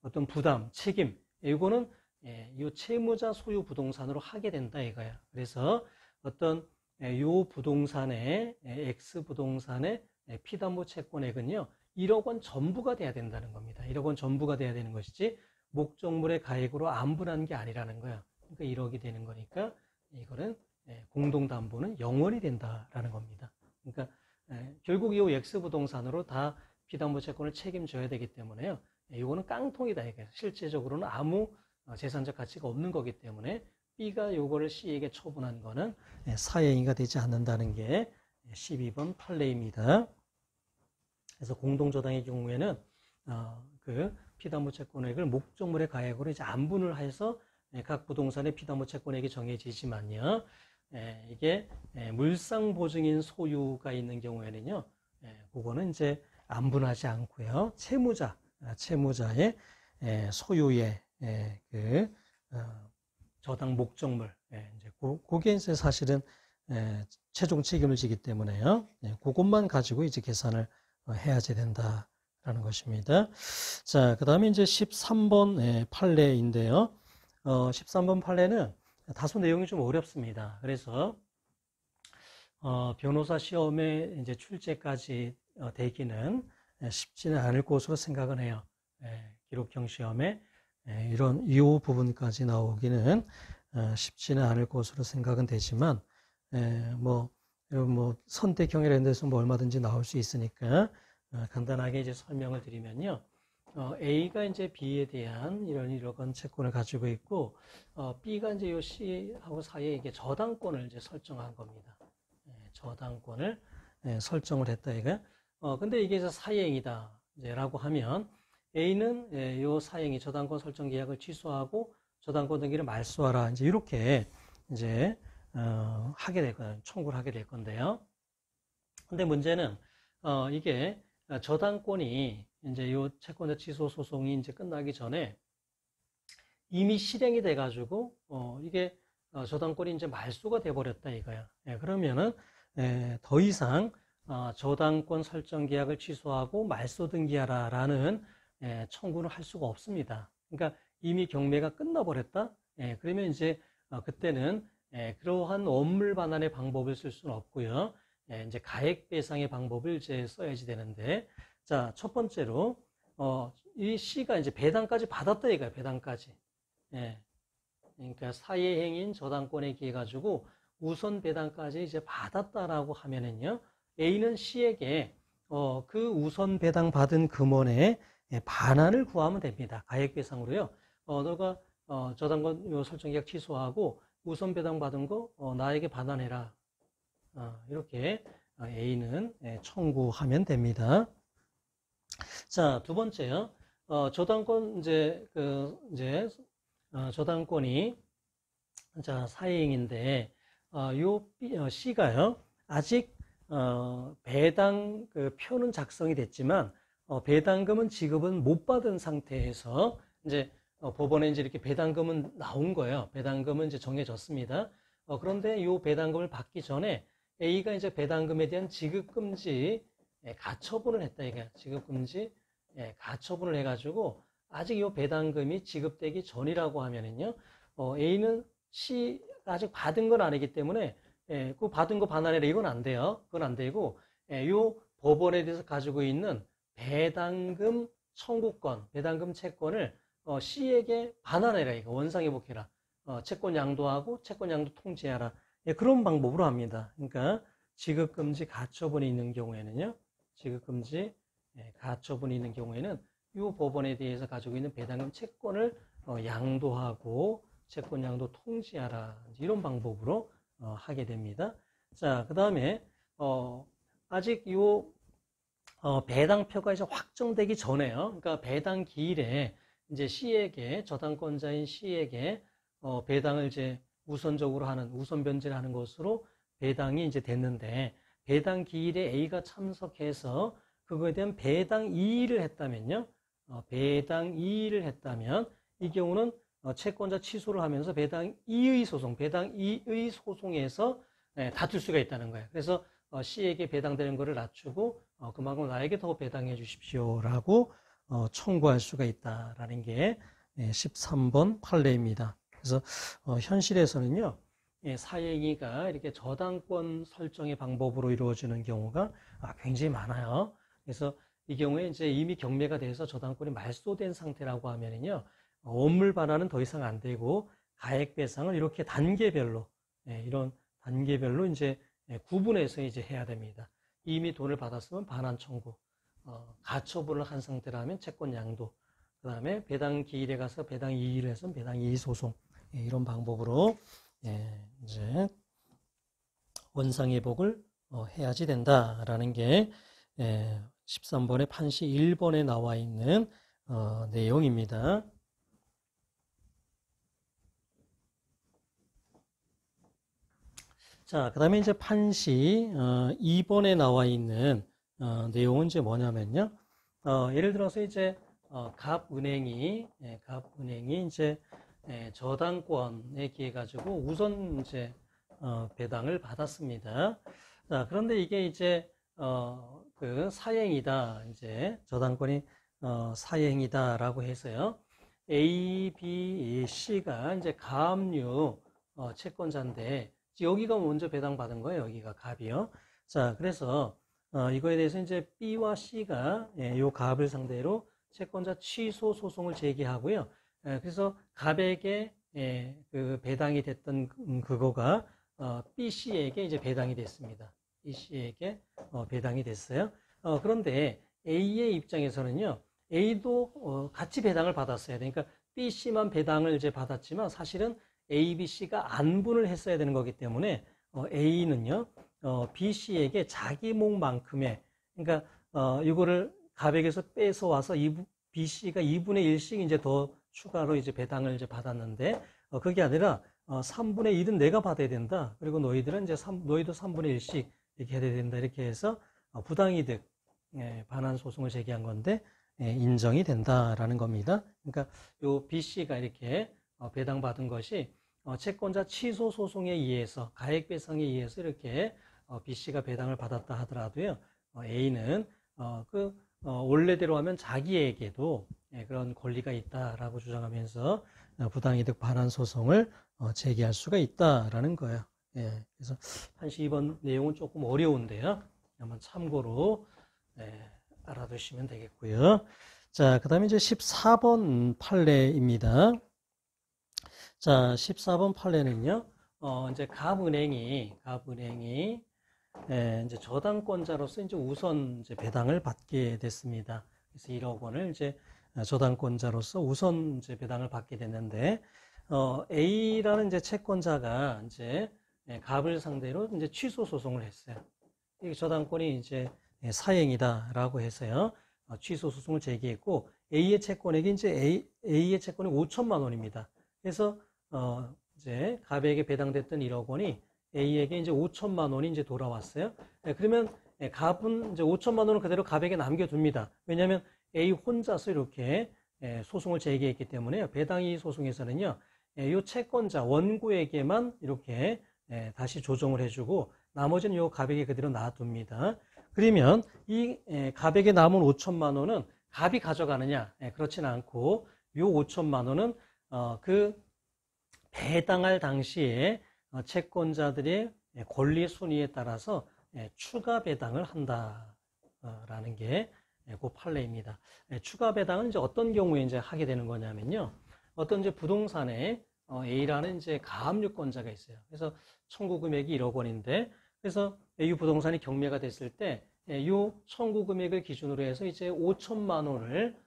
어떤 부담, 책임 이거는 이 채무자 소유 부동산으로 하게 된다 이거야. 그래서 어떤 요 부동산의 X 부동산의 피담보 채권액은요 1억 원 전부가 돼야 된다는 겁니다. 1억 원 전부가 돼야 되는 것이지 목적물의 가액으로 안분한 게 아니라는 거야. 그러니까 1억이 되는 거니까 이거는 공동담보는 0원이 된다라는 겁니다. 그러니까 결국 이 X 부동산으로 다 피담보 채권을 책임져야 되기 때문에요. 이거는 깡통이다 이게 실제적으로는 아무 재산적 가치가 없는 거기 때문에 B가 요거를 C에게 처분한 거는 사행위가 되지 않는다는 게 12번 판례입니다. 그래서 공동저당의 경우에는 그 피담보 채권액을 목적물의 가액으로 이제 안분을 해서 각 부동산의 피담보 채권액이 정해지지만요. 이게 물상보증인 소유가 있는 경우에는요. 그거는 이제 안분하지 않고요. 채무자의 소유의 그 저당 목적물, 이제 그게 이제 사실은 최종 책임을 지기 때문에요. 그것만 가지고 이제 계산을 해야지 된다라는 것입니다. 자, 그 다음에 이제 13번 판례인데요. 13번 판례는 다소 내용이 좀 어렵습니다. 그래서 변호사 시험에 이제 출제까지 되기는 쉽지는 않을 것으로 생각은 해요. 기록형 시험에 이런 이 부분까지 나오기는 쉽지는 않을 것으로 생각은 되지만 뭐 선택형 이런 데서 뭐 얼마든지 나올 수 있으니까 간단하게 이제 설명을 드리면요. A가 이제 B에 대한 이런 채권을 가지고 있고 B가 이제 요 C하고 사이에 이게 저당권을 이제 설정한 겁니다. 저당권을 설정을 했다 이거. 근데 이게 이제 사행이다 라고 하면 A는 요 사행이 저당권 설정 계약을 취소하고 저당권 등기를 말소하라 이제 이렇게 이제 하게 될 거예요. 청구를 하게 될 건데요. 근데 문제는 이게 저당권이 이제 요 채권자 취소 소송이 이제 끝나기 전에 이미 실행이 돼 가지고 이게 저당권이 이제 말소가 돼 버렸다 이거야. 그러면은 더 이상 저당권 설정 계약을 취소하고 말소 등기하라라는 청구를 할 수가 없습니다. 그러니까 이미 경매가 끝나버렸다. 그러면 이제 그때는 그러한 원물 반환의 방법을 쓸 수는 없고요. 이제 가액 배상의 방법을 이제 써야지 되는데, 자, 첫 번째로 이 C가 이제 배당까지 받았다 이거야. 배당까지. 그러니까 사회행인 저당권에 기해 가지고 우선 배당까지 이제 받았다라고 하면은요, A는 C에게 그 우선 배당 받은 금원의 반환을 구하면 됩니다. 가액 배상으로요. 너가 저당권 설정 계약 취소하고 우선 배당 받은 거 나에게 반환해라. 이렇게 A는 청구하면 됩니다. 자, 두 번째요. 저당권 저당권이 자 사행인데 요 C가요 아직 배당 그 표는 작성이 됐지만 배당금은 지급은 못 받은 상태에서 이제 법원에 이제 이렇게 배당금은 나온 거예요. 배당금은 이제 정해졌습니다. 그런데 이 배당금을 받기 전에 A가 이제 배당금에 대한 지급금지 가처분을 했다. 이게 지급금지 가처분을 해가지고 아직 이 배당금이 지급되기 전이라고 하면은요, A는 C가 아직 받은 건 아니기 때문에 그 받은 거 반환해라 이건 안 돼요. 그건 안 되고 이 법원에 대해서 가지고 있는 배당금 청구권, 배당금 채권을 C에게 반환해라. 이거 원상회복해라. 채권 양도하고 채권 양도 통지하라. 그런 방법으로 합니다. 그러니까 지급금지 가처분이 있는 경우에는요. 지급금지 가처분이 있는 경우에는 이 법원에 대해서 가지고 있는 배당금 채권을 양도하고 채권 양도 통지하라. 이런 방법으로 하게 됩니다. 자, 그 다음에 아직 이 배당표가 이제 확정되기 전에요. 그러니까 배당 기일에 이제 C에게 저당권자인 C에게 배당을 이제 우선적으로 하는 우선 변제를 하는 것으로 배당이 이제 됐는데 배당 기일에 A가 참석해서 그거에 대한 배당 이의를 했다면요. 배당 이의를 했다면 이 경우는 채권자 취소를 하면서 배당 이의 소송, 배당 이의 소송에서 다툴 수가 있다는 거예요. 그래서 C에게 배당되는 것을 낮추고 그만큼 나에게 더 배당해 주십시오라고 청구할 수가 있다라는 게 13번 판례입니다. 그래서 현실에서는요, 사행위가 이렇게 저당권 설정의 방법으로 이루어지는 경우가 굉장히 많아요. 그래서 이 경우에 이제 이미 경매가 돼서 저당권이 말소된 상태라고 하면은요, 원물 반환은 더 이상 안 되고 가액 배상을 이렇게 단계별로 이런 단계별로 이제 구분해서 이제 해야 됩니다. 이미 돈을 받았으면 반환 청구, 가처분을 한 상태라면 채권 양도, 그 다음에 배당 기일에 가서 배당 이의를 해서 배당 이의 소송, 이런 방법으로 이제 원상회복을 해야지 된다라는 게 13번의 판시 1번에 나와 있는 내용입니다. 자, 그 다음에 이제 판시 2번에 나와 있는 내용은 이제 뭐냐면요. 예를 들어서 이제 갑은행이 이제 저당권에 기해 가지고 우선 이제 배당을 받았습니다. 자, 그런데 이게 이제 그 사행이다. 이제 저당권이 사행이다라고 해서요. A, B, C가 이제 가압류 채권자인데 여기가 먼저 배당받은 거예요. 여기가 갑이요. 자, 그래서 이거에 대해서 이제 B와 C가 요 갑을 상대로 채권자 취소 소송을 제기하고요. 그래서 갑에게 그 배당이 됐던 그거가 B, C에게 이제 배당이 됐습니다. B, C에게 배당이 됐어요. 그런데 A의 입장에서는요, A도 같이 배당을 받았어야 돼. 그러니까 B, C만 배당을 이제 받았지만 사실은 A, B, C가 안분을 했어야 되는 거기 때문에 A는요, B, C에게 자기 몫만큼의, 그러니까 이거를 갑에게서 빼서 와서 B, C가 2분의 1씩 이제 더 추가로 이제 배당을 이제 받았는데 그게 아니라 3분의 1은 내가 받아야 된다. 그리고 너희들은 이제 너희도 3분의 1씩 이렇게 해야 된다. 이렇게 해서 부당이득 반환 소송을 제기한 건데 인정이 된다라는 겁니다. 그러니까 요 B, C가 이렇게 배당받은 것이 채권자 취소 소송에 의해서 가액 배상에 의해서 이렇게 B, C가 배당을 받았다 하더라도요. A는 원래대로 하면 자기에게도 그런 권리가 있다라고 주장하면서 부당이득 반환 소송을 제기할 수가 있다라는 거예요. 그래서 판시 2번 내용은 조금 어려운데요. 한번 참고로 알아두시면 되겠고요. 자, 그 다음에 이제 14번 판례입니다. 자, 14번 판례는요, 이제 갑은행이 이제 저당권자로서 이제 우선 이제 배당을 받게 됐습니다. 그래서 1억 원을 이제 저당권자로서 우선 이제 배당을 받게 됐는데, A라는 이제 채권자가 이제 갑을 상대로 이제 취소 소송을 했어요. 이 저당권이 이제 사행이다라고 해서요, 취소 소송을 제기했고, A의 채권액이 이제 A의 채권이 5천만 원입니다. 그래서 이제 갑에게 배당됐던 1억 원이 A에게 이제 5천만 원이 이제 돌아왔어요. 그러면 갑은 이제 5천만 원을 그대로 갑에게 남겨둡니다. 왜냐하면 A 혼자서 이렇게 소송을 제기했기 때문에요. 배당이의 소송에서는요, 이 채권자 원고에게만 이렇게 다시 조정을 해주고 나머지는 요 갑에게 그대로 놔둡니다. 그러면 이 갑에게 남은 5천만 원은 갑이 가져가느냐? 그렇지는 않고 요 5천만 원은 그 배당할 당시에 채권자들의 권리 순위에 따라서 추가 배당을 한다라는 게 그 판례입니다. 추가 배당은 이제 어떤 경우에 이제 하게 되는 거냐면요. 어떤 이제 부동산에 A라는 이제 가압류권자가 있어요. 그래서 청구 금액이 1억 원인데, 그래서 이 부동산이 경매가 됐을 때, 이 청구 금액을 기준으로 해서 이제 5천만 원을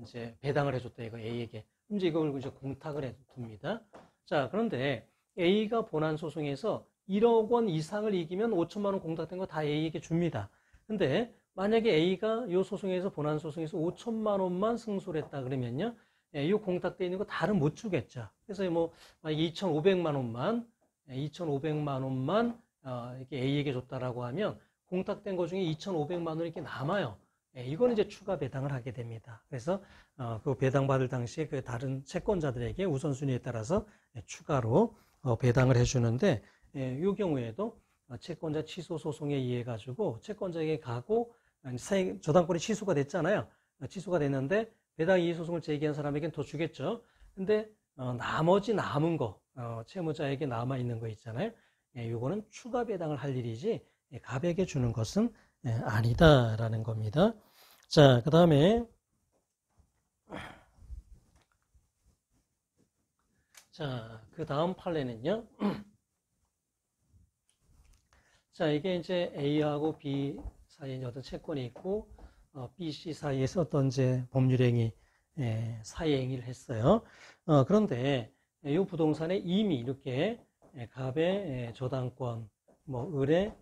이제 배당을 해줬다 이거 A에게. 이제 이걸 이제 공탁을 해둡니다. 자, 그런데 A가 본안 소송에서 1억 원 이상을 이기면 5천만 원 공탁된 거 다 A에게 줍니다. 근데 만약에 A가 이 소송에서 본안 소송에서 5천만 원만 승소를 했다 그러면요, 이 공탁돼 있는 거 다른 못 주겠죠. 그래서 뭐 2,500만 원만 이렇게 A에게 줬다라고 하면 공탁된 거 중에 2,500만 원이 이렇게 남아요. 이거는 이제 추가 배당을 하게 됩니다. 그래서 그 배당받을 당시에 그 다른 채권자들에게 우선순위에 따라서 추가로 배당을 해주는데, 이 경우에도 채권자 취소 소송에 의해 가지고 채권자에게 가고 저당권이 취소가 됐잖아요. 취소가 됐는데 배당 이의 소송을 제기한 사람에게는 더 주겠죠. 근데 나머지 남은 거, 채무자에게 남아 있는 거 있잖아요. 요거는 추가 배당을 할 일이지 갑에게 주는 것은 아니다라는 겁니다. 자, 그다음에 자, 그 다음 판례는요. 자, 이게 이제 A하고 B 사이에 어떤 채권이 있고, B, C 사이에서 어떤 이제 법률행위, 사회행위를 했어요. 그런데 이 부동산에 이미 이렇게 갑의 저당권, 뭐 을의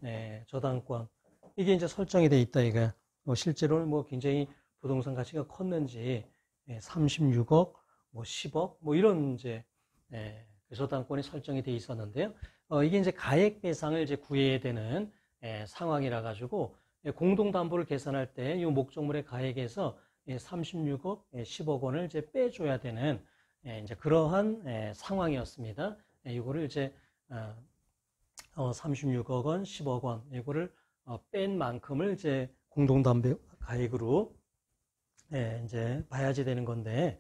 저당권, 이게 이제 설정이 돼 있다 이거. 실제로는 뭐 굉장히 부동산 가치가 컸는지 36억, 뭐 10억, 뭐 이런 이제 저당권이 설정이 돼 있었는데요. 이게 이제 가액 배상을 이제 구해야 되는 상황이라 가지고 공동담보를 계산할 때 이 목적물의 가액에서 36억, 10억 원을 이제 빼줘야 되는 이제 그러한 상황이었습니다. 이거를 이제 36억 원, 10억 원 이거를 뺀 만큼을 이제 공동담보 가액으로 이제 봐야지 되는 건데,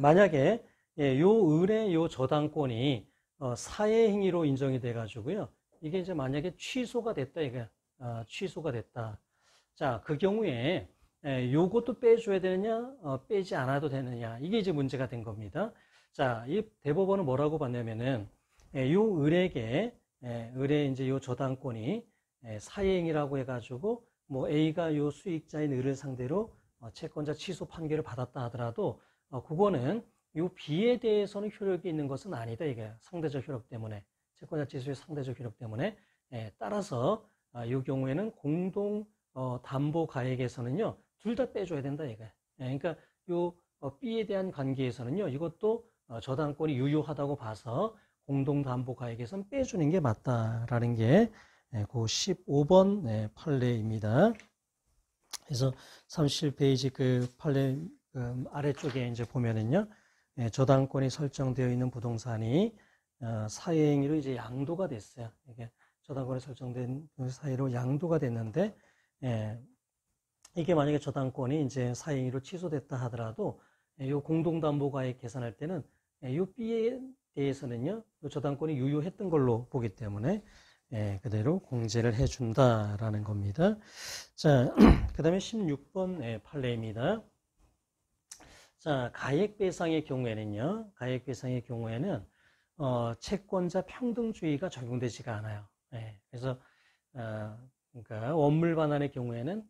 만약에 요 을의 요 저당권이 사회행위로 인정이 돼 가지고요. 이게 이제 만약에 취소가 됐다 이거. 취소가 됐다. 자, 그 경우에 요것도 빼줘야 되느냐, 빼지 않아도 되느냐, 이게 이제 문제가 된 겁니다. 자, 이 대법원은 뭐라고 봤냐면은 요 을에게 을의 이제 요 저당권이 사회행위라고 해가지고 뭐 A가 요 수익자인 을을 상대로 채권자 취소 판결을 받았다 하더라도 그거는 요 B에 대해서는 효력이 있는 것은 아니다 이게. 상대적 효력 때문에, 채권자 취소의 상대적 효력 때문에 따라서 이 경우에는 공동 담보 가액에서는요 둘 다 빼줘야 된다 이거. 그러니까 요 B에 대한 관계에서는요 이것도 저당권이 유효하다고 봐서 공동 담보 가액에서는 빼주는 게 맞다라는 게 그 15번 판례입니다. 그래서 37페이지 그 판례 아래쪽에 이제 보면은요 저당권이 설정되어 있는 부동산이 사회행위로 이제 양도가 됐어요. 이게 저당권이 설정된 사유로 양도가 됐는데, 이게 만약에 저당권이 이제 사회행위로 취소됐다 하더라도, 이 공동담보가액 계산할 때는, 이 B에 대해서는요, 저당권이 유효했던 걸로 보기 때문에, 그대로 공제를 해준다라는 겁니다. 자, 그 다음에 16번 판례입니다. 자, 가액배상의 경우에는요, 채권자 평등주의가 적용되지가 않아요. 그래서 그러니까 원물 반환의 경우에는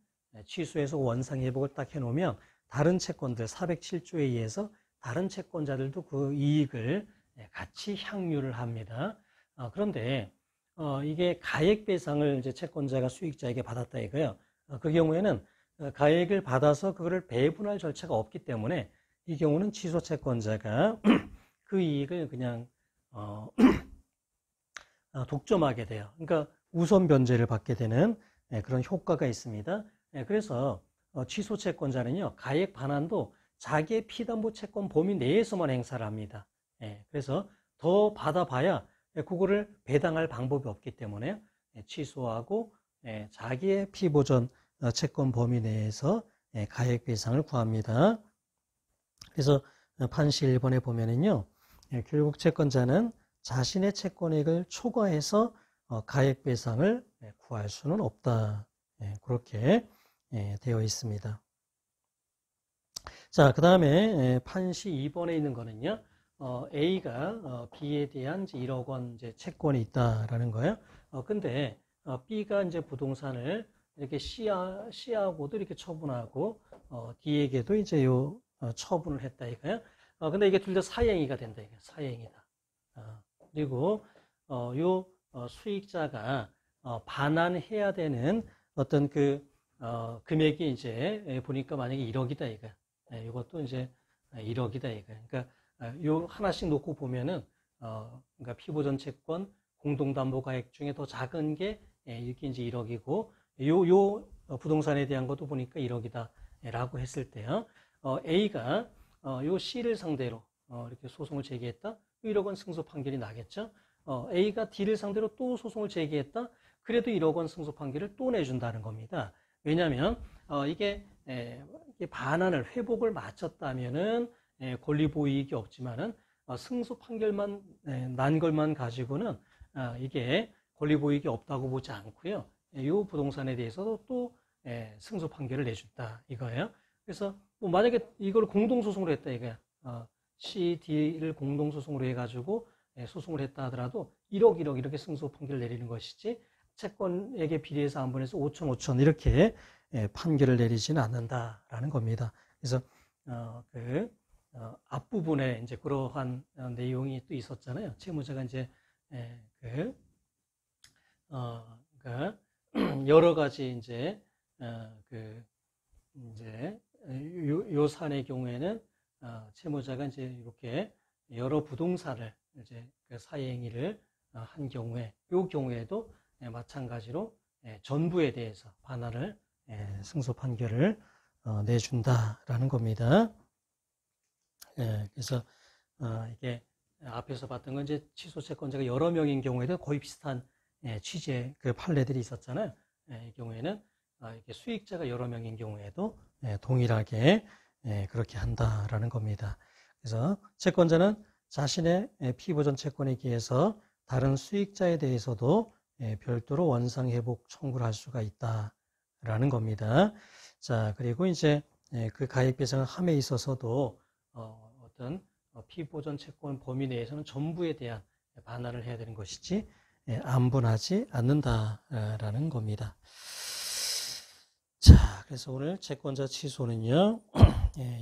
취소해서 원상 회복을 딱 해놓으면 다른 채권들 407조에 의해서 다른 채권자들도 그 이익을 같이 향유를 합니다. 그런데 이게 가액 배상을 이제 채권자가 수익자에게 받았다 이거요. 그 경우에는 가액을 받아서 그거를 배분할 절차가 없기 때문에 이 경우는 취소 채권자가 그 이익을 그냥 독점하게 돼요. 그러니까 우선 변제를 받게 되는 그런 효과가 있습니다. 그래서 취소 채권자는요, 가액 반환도 자기의 피담보 채권 범위 내에서만 행사를 합니다. 그래서 더 받아봐야 그거를 배당할 방법이 없기 때문에 취소하고 자기의 피보전 채권 범위 내에서 가액 배상을 구합니다. 그래서 판시 1번에 보면은요, 결국 채권자는 자신의 채권액을 초과해서 가액 배상을 구할 수는 없다. 그렇게 되어 있습니다. 자, 그 다음에 판시 2번에 있는 거는요, A가 B에 대한 이제 1억 원 이제 채권이 있다라는 거예요. 근데 B가 이제 부동산을 이렇게 C하고도 이렇게 처분하고 D에게도 이제 요 처분을 했다 이거예요. 근데 이게 둘 다 사행위가 된다 이게 사행이다. 그리고 요 수익자가 반환해야 되는 어떤 그 금액이 이제 보니까 만약에 1억이다 이거. 이것도 이제 1억이다 이거. 그러니까 요 하나씩 놓고 보면은 그러니까 피보전 채권 공동담보가액 중에 더 작은 게 이렇게 이제 1억이고 요 부동산에 대한 것도 보니까 1억이다라고 했을 때요. A가 요 C를 상대로 이렇게 소송을 제기했다. 1억 원 승소 판결이 나겠죠. A가 D를 상대로 또 소송을 제기했다. 그래도 1억 원 승소 판결을 또 내준다는 겁니다. 왜냐하면 이게 반환을 회복을 마쳤다면은 권리보이익이 없지만은 승소 판결만 난 것만 가지고는 이게 권리보이익이 없다고 보지 않고요. 이 부동산에 대해서도 또 승소 판결을 내준다 이거예요. 그래서 뭐 만약에 이걸 공동소송으로 했다 이거야. C, D를 공동소송으로 해가지고 소송을 했다 하더라도 1억 이렇게 승소 판결을 내리는 것이지 채권액에 비례해서 한 번에서 5천 이렇게 판결을 내리지는 않는다라는 겁니다. 그래서 앞부분에 이제 그러한 내용이 또 있었잖아요. 채무자가 이제 그러니까 여러 가지 이제 이제 요 사안의 경우에는 채무자가 이제 이렇게 여러 부동산을 이제 그 사행위를 한 경우에 요 경우에도 마찬가지로 전부에 대해서 반환을 승소 판결을 내준다라는 겁니다. 그래서 이게 앞에서 봤던 건 이제 취소 채권자가 여러 명인 경우에도 거의 비슷한 취지의 그 판례들이 있었잖아요. 이 경우에는 이렇게 수익자가 여러 명인 경우에도 동일하게 그렇게 한다라는 겁니다. 그래서 채권자는 자신의 피보전 채권에 기해서 다른 수익자에 대해서도 별도로 원상회복 청구를 할 수가 있다라는 겁니다. 자, 그리고 이제 그 가액 배상을 함에 있어서도 어떤 피보전 채권 범위 내에서는 전부에 대한 반환을 해야 되는 것이지 안분하지 않는다라는 겁니다. 자, 그래서 오늘 채권자 취소는요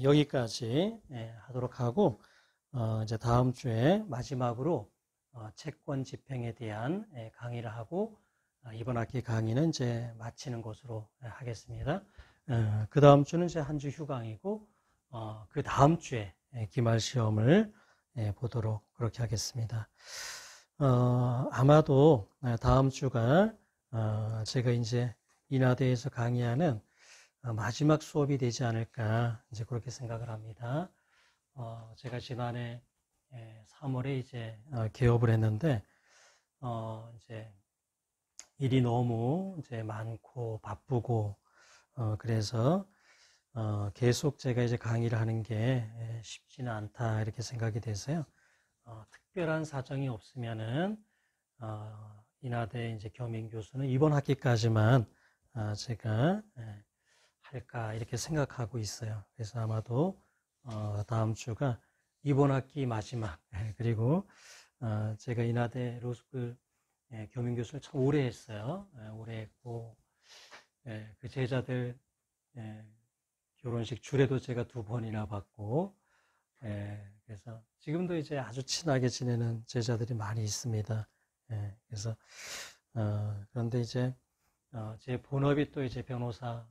여기까지 하도록 하고 이제 다음 주에 마지막으로 채권 집행에 대한 강의를 하고 이번 학기 강의는 이제 마치는 것으로 하겠습니다. 그 다음 주는 이제 한 주 휴강이고 그 다음 주에 기말 시험을 보도록 그렇게 하겠습니다. 아마도 다음 주가 제가 이제 인하대에서 강의하는 마지막 수업이 되지 않을까 이제 그렇게 생각을 합니다. 제가 지난해 3월에 이제 개업을 했는데 이제 일이 너무 이제 많고 바쁘고 그래서 계속 제가 이제 강의를 하는 게 쉽지는 않다 이렇게 생각이 돼서요. 특별한 사정이 없으면은 인하대 이제 겸임 교수는 이번 학기까지만 제가 할까 이렇게 생각하고 있어요. 그래서 아마도 다음 주가 이번 학기 마지막 그리고 제가 인하대 로스쿨 겸임 교수를 참 오래 했어요. 오래 했고 그 제자들 결혼식 주례도 제가 2번이나 받고 그래서 지금도 이제 아주 친하게 지내는 제자들이 많이 있습니다. 그래서 그런데 이제 제 본업이 또 이제 변호사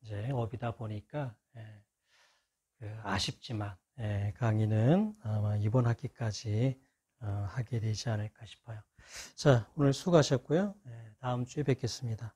이제 업이다 보니까 아쉽지만 강의는 아마 이번 학기까지 하게 되지 않을까 싶어요. 자, 오늘 수고하셨고요. 다음 주에 뵙겠습니다.